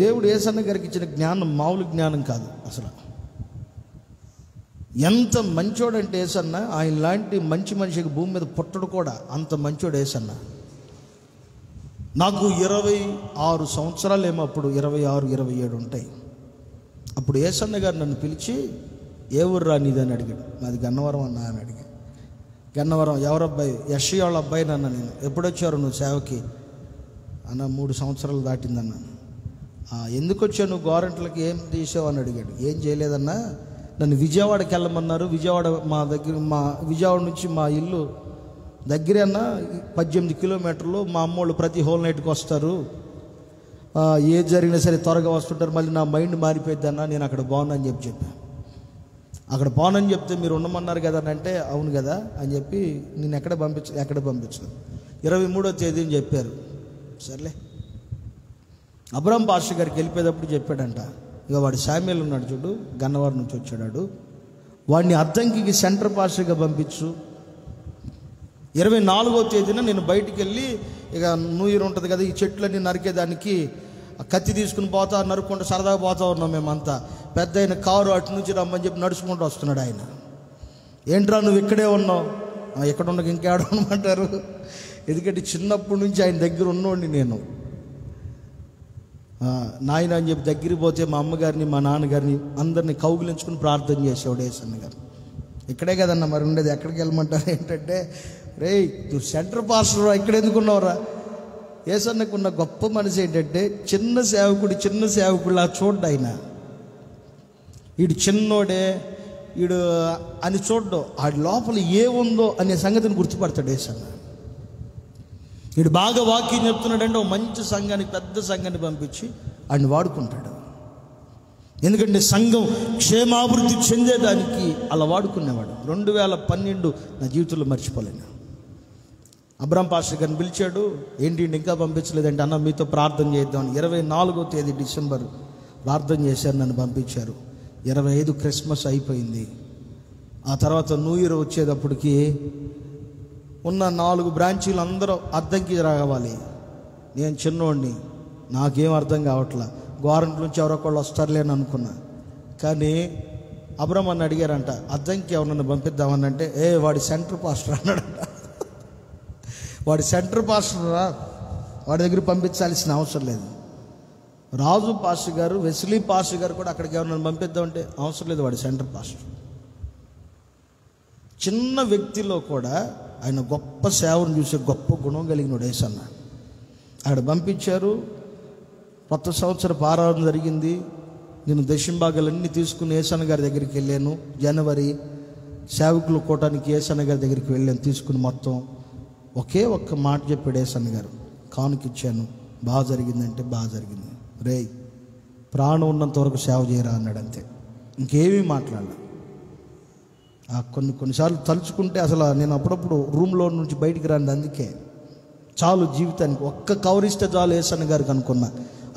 దేవుడు ఏసన్న గారికి ఇచ్చిన జ్ఞానం మామూలు జ్ఞానం కాదు అసలు. ఎంత మంచోడు అంటే ఏసన్న, ఆయన లాంటి మంచి మనిషికి భూమి మీద పుట్టడు కూడా, అంత మంచోడు ఏసన్న. నాకు 26 సంవత్సరాలు ఏమో, అప్పుడు 26, 27 ఉంటాయి. అప్పుడు ఏసన్న గారు నన్ను పిలిచి, ఏ ఊరు రా నీదని అడిగాడు. నాది గన్నవరం అన్నా అని అడిగాడు. గన్నవరం, ఎవరబ్బాయి? యశ్వి వాళ్ళ అబ్బాయి నాన్న. నేను, ఎప్పుడొచ్చారు నువ్వు సేవకి అన్న? 3 సంవత్సరాలు దాటిందన్నా. ఎందుకు వచ్చావు నువ్వు గవర్నమెంట్లకి, ఏం తీసావు అని అడిగాడు. ఏం చేయలేదన్నా, నన్ను విజయవాడకి వెళ్ళమన్నారు. విజయవాడ విజయవాడ నుంచి మా ఇల్లు దగ్గరే అన్న, 18 కిలోమీటర్లు. మా అమ్మోళ్ళు ప్రతి హోల్ నైట్కి వస్తారు, ఏది జరిగినా సరే త్వరగా వస్తుంటారు. మళ్ళీ నా మైండ్ మారిపోయింది అన్న, నేను అక్కడ బాగున్నాను అని చెప్పాను. అక్కడ బాగున్నాను చెప్తే మీరు ఉండమన్నారు కదా అని అంటే, అవును కదా అని చెప్పి నేను ఎక్కడ పంపించలేదు. 23వ తేదీని చెప్పారు. సర్లే, అబ్రహాం పాస్టర్ గారికి వెళ్ళిపోయేటప్పుడు చెప్పాడంట, ఇక వాడు శామ్యుల్ ఉన్నాడు చూడు, గన్నవరం నుంచి వచ్చాడు, వాడిని అద్దంకి సెంటర్ పాస్టర్గా పంపించు. 24వ తేదీన నేను బయటికి వెళ్ళి, ఇక న్యూ ఇయర్ ఉంటుంది కదా, ఈ చెట్లన్నీ నరికేదానికి కత్తి తీసుకుని పోతా, నరుక్కుంటూ సరదాగా పోతా ఉన్నాం మేమంతా. పెద్ద ఆయన కారు అటు నుంచి రమ్మని చెప్పి నడుచుకుంటూ వస్తున్నాడు. ఆయన, ఏంట్రా నువ్వు ఇక్కడే ఉన్నావు? ఎక్కడ ఉండక ఇంకేడ ఉండమంటారు, ఎందుకంటే చిన్నప్పటి నుంచి ఆయన దగ్గర ఉన్నోడిని నేను. నాయన అని చెప్పి దగ్గరికి పోతే మా అమ్మగారిని మా నాన్నగారిని అందరినీ కౌగిలించుకుని ప్రార్థన చేసేవాడు ఏసన్న గారు. ఇక్కడే కదన్నా మరి ఉండేది, ఎక్కడికి వెళ్ళమంటారు ఏంటంటే, రే నువ్వు సెంటర్ పాస్టర్ ఇక్కడ ఎందుకున్నావురా? ఏసన్నకు ఉన్న గొప్ప మనసు ఏంటంటే, చిన్న సేవకుడిలా చూడ్డు ఆయన. వీడు చిన్నోడే వీడు అని చూడ్డు, ఆడి లోపల ఏముందో అనే సంగతిని గుర్తుపడతాడు ఏసన్న. వీడు బాగా వాక్యం చెప్తున్నాడంటే ఒక మంచి సంఘానికి, పెద్ద సంఘాన్ని పంపించి ఆడిని వాడుకుంటాడు. ఎందుకంటే సంఘం క్షేమాభివృద్ధి చెందేదానికి అలా వాడుకునేవాడు. 2012 నా జీవితంలో మర్చిపోలేను. అబ్రహాం పాస్టర్ గారిని పిలిచాడు, ఏంటి ఇంకా పంపించలేదంటే, అన్న మీతో ప్రార్థన చేద్దామని. 24వ తేదీ డిసెంబర్ ప్రార్థన చేశారు, నన్ను పంపించారు. 25 క్రిస్మస్ అయిపోయింది. ఆ తర్వాత న్యూ ఇయర్ వచ్చేటప్పటికి ఉన్న 4 బ్రాంచీలు అందరూ అద్దంకి రావాలి. నేను చిన్నోడిని, నాకేం అర్థం కావట్లా. గవర్నమెంట్ నుంచి ఎవరొకళ్ళు వస్తారులేని అనుకున్నా. కానీ అబ్రహాం అని అడిగారంట, అద్దంకి ఎవరన్నా పంపిద్దామని అంటే, వాడి సెంటర్ పాస్టర్ అన్నాడంట. వాడి సెంటర్ పాస్టర్ రా, వాడి దగ్గర పంపించాల్సిన అవసరం లేదు. రాజు పాస్టర్ గారు, వెస్లీ పాస్టర్ గారు కూడా అక్కడికి ఎవరన్నా పంపిద్దామంటే అవసరం లేదు, వాడి సెంటర్ పాస్టర్. చిన్న వ్యక్తిలో కూడా ఆయన గొప్ప సేవను చూసే గొప్ప గుణం కలిగిన ఏసన్న. అక్కడ పంపించారు. కొత్త సంవత్సర ఆరాధన జరిగింది. నేను దశంభాగాలన్నీ తీసుకుని ఏసన్న గారి దగ్గరికి వెళ్ళాను. జనవరి సేవకులు కూటానికి ఏసన్న గారి దగ్గరికి వెళ్ళాను తీసుకుని. మొత్తం ఒకే ఒక్క మాట చెప్పాడు ఏసన్న గారు, కానుకిచ్చాను. బాగా జరిగిందంటే బాగా జరిగింది. రే ప్రాణం ఉన్నంత వరకు సేవ చేయరా అన్నాడు, అంతే. ఇంకేమీ మాట్లాడలే. కొన్నిసార్లు తలుచుకుంటే అసలు నేను అప్పుడప్పుడు రూమ్లో నుంచి బయటికి రాను. అందుకే చాలు జీవితానికి ఒక్క కవర్ ఇస్తే చాలు ఏసన్న గారికి అనుకున్నా.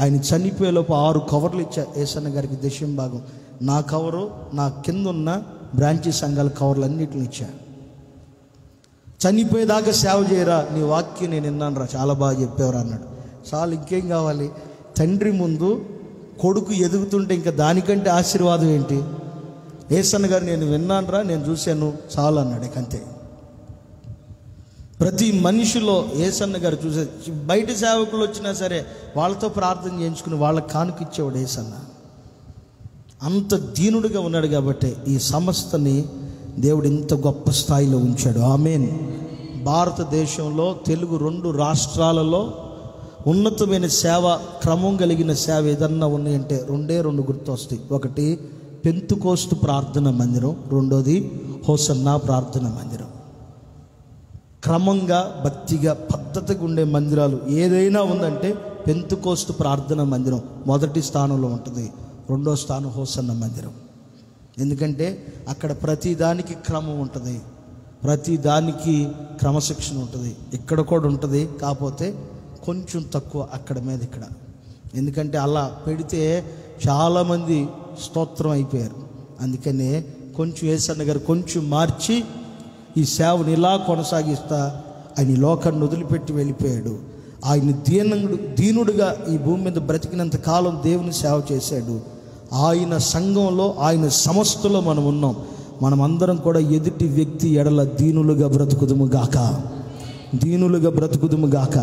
ఆయన చనిపోయేలోపు 6 కవర్లు ఇచ్చా ఏసన్న గారికి దశంభాగం. నా కవరు, నా కింద ఉన్న బ్రాంచీ సంఘాల కవర్లన్నిటిని ఇచ్చాను. చనిపోయేదాకా సేవ చేయరా, నీ వాక్యం నేను విన్నాను రా, చాలా బాగా చెప్పేవరా అన్నాడు. చాలు, ఇంకేం కావాలి? తండ్రి ముందు కొడుకు ఎదుగుతుంటే ఇంకా దానికంటే ఆశీర్వాదం ఏంటి? యేసన్న గారు నేను విన్నాను రా, నేను చూశాను, చాలు అన్నాడు. అంతే. ప్రతి మనిషిలో యేసన్న గారు చూసే, బయట సేవకులు వచ్చినా సరే వాళ్ళతో ప్రార్థన చేయించుకుని వాళ్ళకి కానుకిచ్చేవాడు యేసన్న. అంత దీనుడిగా ఉన్నాడు కాబట్టి ఈ సంస్థని దేవుడు ఇంత గొప్ప స్థాయిలో ఉంచాడు. ఆమేన్. భారతదేశంలో తెలుగు 2 రాష్ట్రాలలో ఉన్నతమైన సేవ, క్రమం కలిగిన సేవ ఏదన్నా ఉన్నాయంటే 2 గుర్తు వస్తాయి. ఒకటి పెంతుకోస్తు ప్రార్థన మందిరం, రెండోది హోసన్నా ప్రార్థన మందిరం. క్రమంగా భక్తిగా పద్ధతిగా ఉండే మందిరాలు ఏదైనా ఉందంటే పెంతుకోస్తు ప్రార్థన మందిరం మొదటి స్థానంలో ఉంటుంది. రెండో స్థానం హోసన్న మందిరం. ఎందుకంటే అక్కడ ప్రతిదానికి క్రమం ఉంటుంది, ప్రతిదానికి క్రమశిక్షణ ఉంటుంది. ఇక్కడ కూడా ఉంటుంది, కాకపోతే కొంచెం తక్కువ అక్కడ మీద ఇక్కడ. ఎందుకంటే అలా పెడితే చాలామంది స్తోత్రం అయిపోయారు. అందుకనే కొంచెం యేసన్న గారు కొంచెం మార్చి ఈ సేవను ఇలా కొనసాగిస్తా ఆయన ఈ లోకాన్ని వదిలిపెట్టి వెళ్ళిపోయాడు. ఆయన దీనుడుగా ఈ భూమి మీద బ్రతికినంత కాలం దేవుని సేవ చేశాడు. ఆయన సంఘంలో, ఆయన సంస్థలో మనం ఉన్నాం. మనం అందరం కూడా ఎదుటి వ్యక్తి ఎడల దీనులుగా బ్రతుకుదుము గాక, దీనులుగా బ్రతుకుదుము గాక.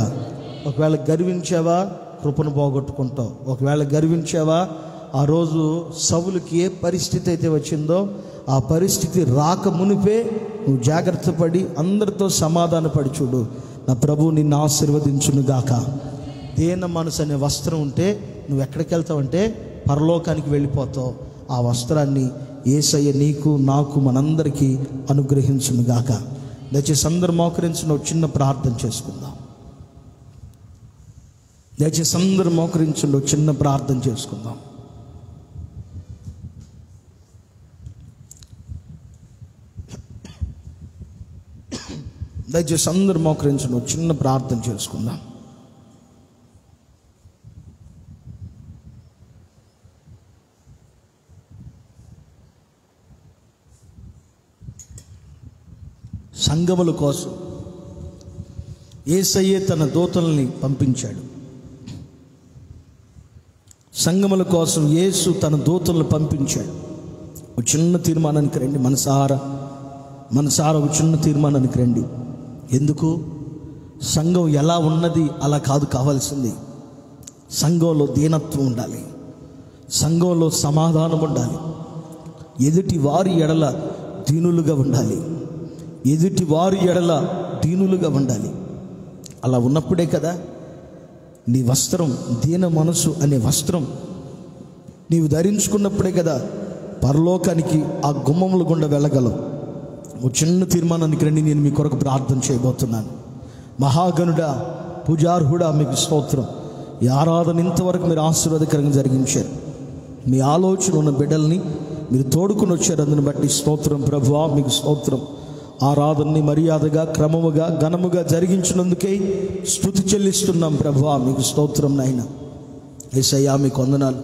ఒకవేళ గర్వించావా కృపను పోగొట్టుకుంటావు. ఒకవేళ గర్వించావా ఆ రోజు సౌలుకి ఏ పరిస్థితి అయితే వచ్చిందో ఆ పరిస్థితి రాక మునిపే నువ్వు జాగ్రత్త పడి అందరితో సమాధాన పడి చూడు. నా ప్రభువు నిన్ను ఆశీర్వదించును గాక. దేన మనసు అనే వస్త్రం ఉంటే నువ్వు ఎక్కడికి వెళ్తావంటే పరలోకానికి వెళ్ళిపోతావు. ఆ వస్త్రాన్ని యేసయ్య నీకు నాకు మనందరికీ అనుగ్రహించును గాక. దయచేసి అందరూ మోకరించిన చిన్న ప్రార్థన చేసుకుందాం. దయచేసి అందరూ మోకరించండి, చిన్న ప్రార్థన చేసుకుందాం. దయచేసి అందరూ మోకరించండి, చిన్న ప్రార్థన చేసుకుందాం. సంఘముల కోసం యేసయ్యే తన దూతల్ని పంపించాడు. సంఘముల కోసం యేసు తన దూతలను పంపించాడు. ఒక చిన్న తీర్మానానికి రండి, మనసారా ఒక చిన్న తీర్మానానికి రండి. ఎందుకు? సంఘం ఎలా ఉన్నది అలా కాదు కావాల్సింది. సంఘంలో దీనత్వం ఉండాలి, సంఘంలో సమాధానం ఉండాలి, ఎదుటి వారి ఎడల దీనులుగా ఉండాలి, ఎదుటి వారి ఎడల దీనులుగా ఉండాలి. అలా ఉన్నప్పుడే కదా నీ వస్త్రం, దీన మనసు అనే వస్త్రం నీవు ధరించుకున్నప్పుడే కదా పరలోకానికి ఆ గుమ్మముల గుండా వెళ్ళగలవు. ఒక చిన్న తీర్మానానికి రండి, నేను మీ కొరకు ప్రార్థన చేయబోతున్నాను. మహాగణుడా, పూజార్హుడా, మీకు స్తోత్రం. ఈ ఆరాధన ఇంతవరకు మీరు ఆశీర్వాదకరంగా జరిగించారు. మీ ఆలోచన ఉన్న బిడ్డల్ని మీరు తోడుకుని వచ్చారు. అందుని బట్టి స్తోత్రం ప్రభువా, మీకు స్తోత్రం. ఆరాధనని మర్యాదగా, క్రమముగా, ఘనముగా జరిగించినందుకే స్తుతి చెల్లిస్తున్నాం ప్రభువా, మీకు స్తోత్రం నాయన. యేసయ్యా మీకు వందనాలు.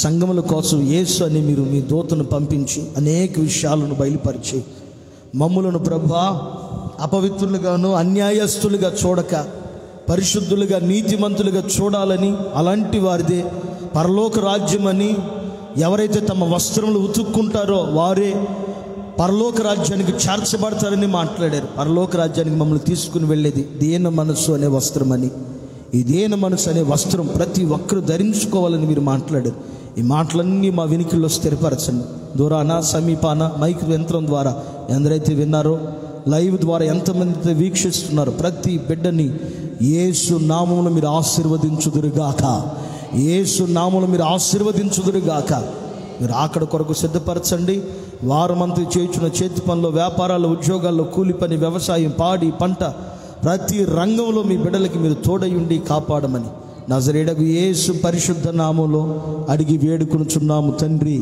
సంఘముల కోసం యేసు అని మీరు మీ దూతను పంపించి అనేక విషయాలను బయలుపరిచి మమ్ములను ప్రభువా అపవిత్రులుగాను అన్యాయస్తులుగా చూడక పరిశుద్ధులుగా నీతిమంతులుగా చూడాలని, అలాంటి వారిదే పరలోక రాజ్యమని, ఎవరైతే తమ వస్త్రములు ఉతుక్కుంటారో వారే పరలోక రాజ్యానికి చేర్చబడతారని మాట్లాడారు. పరలోక రాజ్యానికి మమ్మల్ని తీసుకుని వెళ్ళేది దీన మనస్సు అనే వస్త్రం అని. ఈ దీన మనస్సు అనే వస్త్రం ప్రతి ఒక్కరు ధరించుకోవాలని మీరు మాట్లాడారు. ఈ మాటలన్నీ మా వినికిల్లో స్థిరపరచండి. దూరాన, సమీపాన, మైక్ యంత్రం ద్వారా ఎందరైతే విన్నారో, లైవ్ ద్వారా ఎంతమంది వీక్షిస్తున్నారో ప్రతి బిడ్డని యేసు నామములో మీరు ఆశీర్వదించుదురుగాక, యేసు నామములో మీరు ఆశీర్వదించుదురుగాక. మీరు అక్కడ కొరకు సిద్ధపరచండి. వారమంతా చేయించిన చేతి పనులు, వ్యాపారాలు, ఉద్యోగాల్లో, కూలి పని, వ్యవసాయం, పాడి పంట, ప్రతి రంగంలో మీ బిడ్డలకి మీరు తోడై ఉండి కాపాడమని నజరేయుడగు యేసు పరిశుద్ధ నామములో అడిగి వేడుకొనుచున్నాము తండ్రి.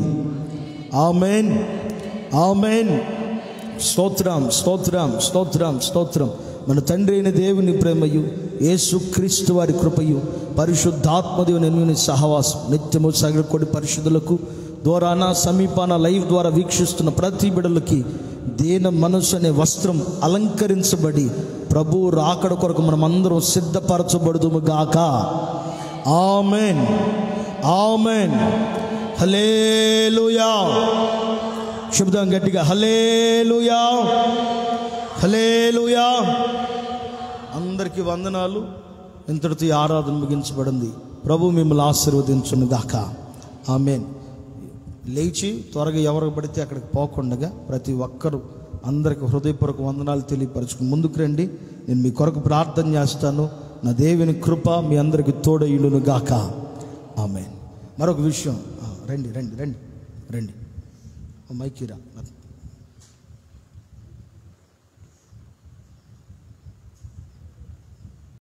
ఆమేన్, ఆమేన్. స్తోత్రం, స్తోత్రం, స్తోత్రం, స్తోత్రం. మన తండ్రి అయిన దేవుని ప్రేమయు, యేసు క్రీస్తు వారి కృపయు, పరిశుద్ధాత్మదేవుని సహవాసం నిత్యము సగల కొడి పరిశుద్ధులకు దూరాన సమీపాన లైవ్ ద్వారా వీక్షిస్తున్న ప్రతి బిడ్డలకి దీన మనసు అనే వస్త్రం అలంకరించబడి ప్రభు రాకడ కొరకు మనం అందరం సిద్ధపరచబడుదుము గాక. ఆమేన్, ఆమేన్, హల్లెలూయా. శబ్దం గట్టిగా హల్లెలూయా, హల్లెలూయా. అందరికీ వందనాలు. ఇంతటితో ఈ ఆరాధన ముగించబడింది. ప్రభు మిమ్మల్ని ఆశీర్వదించును గాక. ఆమేన్. లేచి త్వరగా ఎవరికి పడితే అక్కడికి పోకుండా ప్రతి ఒక్కరూ అందరికి హృదయపూర్వక వందనాలు తెలియపరచుకుని ముందుకు రండి. నేను మీ కొరకు ప్రార్థన చేస్తాను. నా దేవుని కృప మీ అందరికి తోడయుండును గాక. ఆమేన్. మరొక విషయం, రండి రండి రండి రండి, మైకిరా.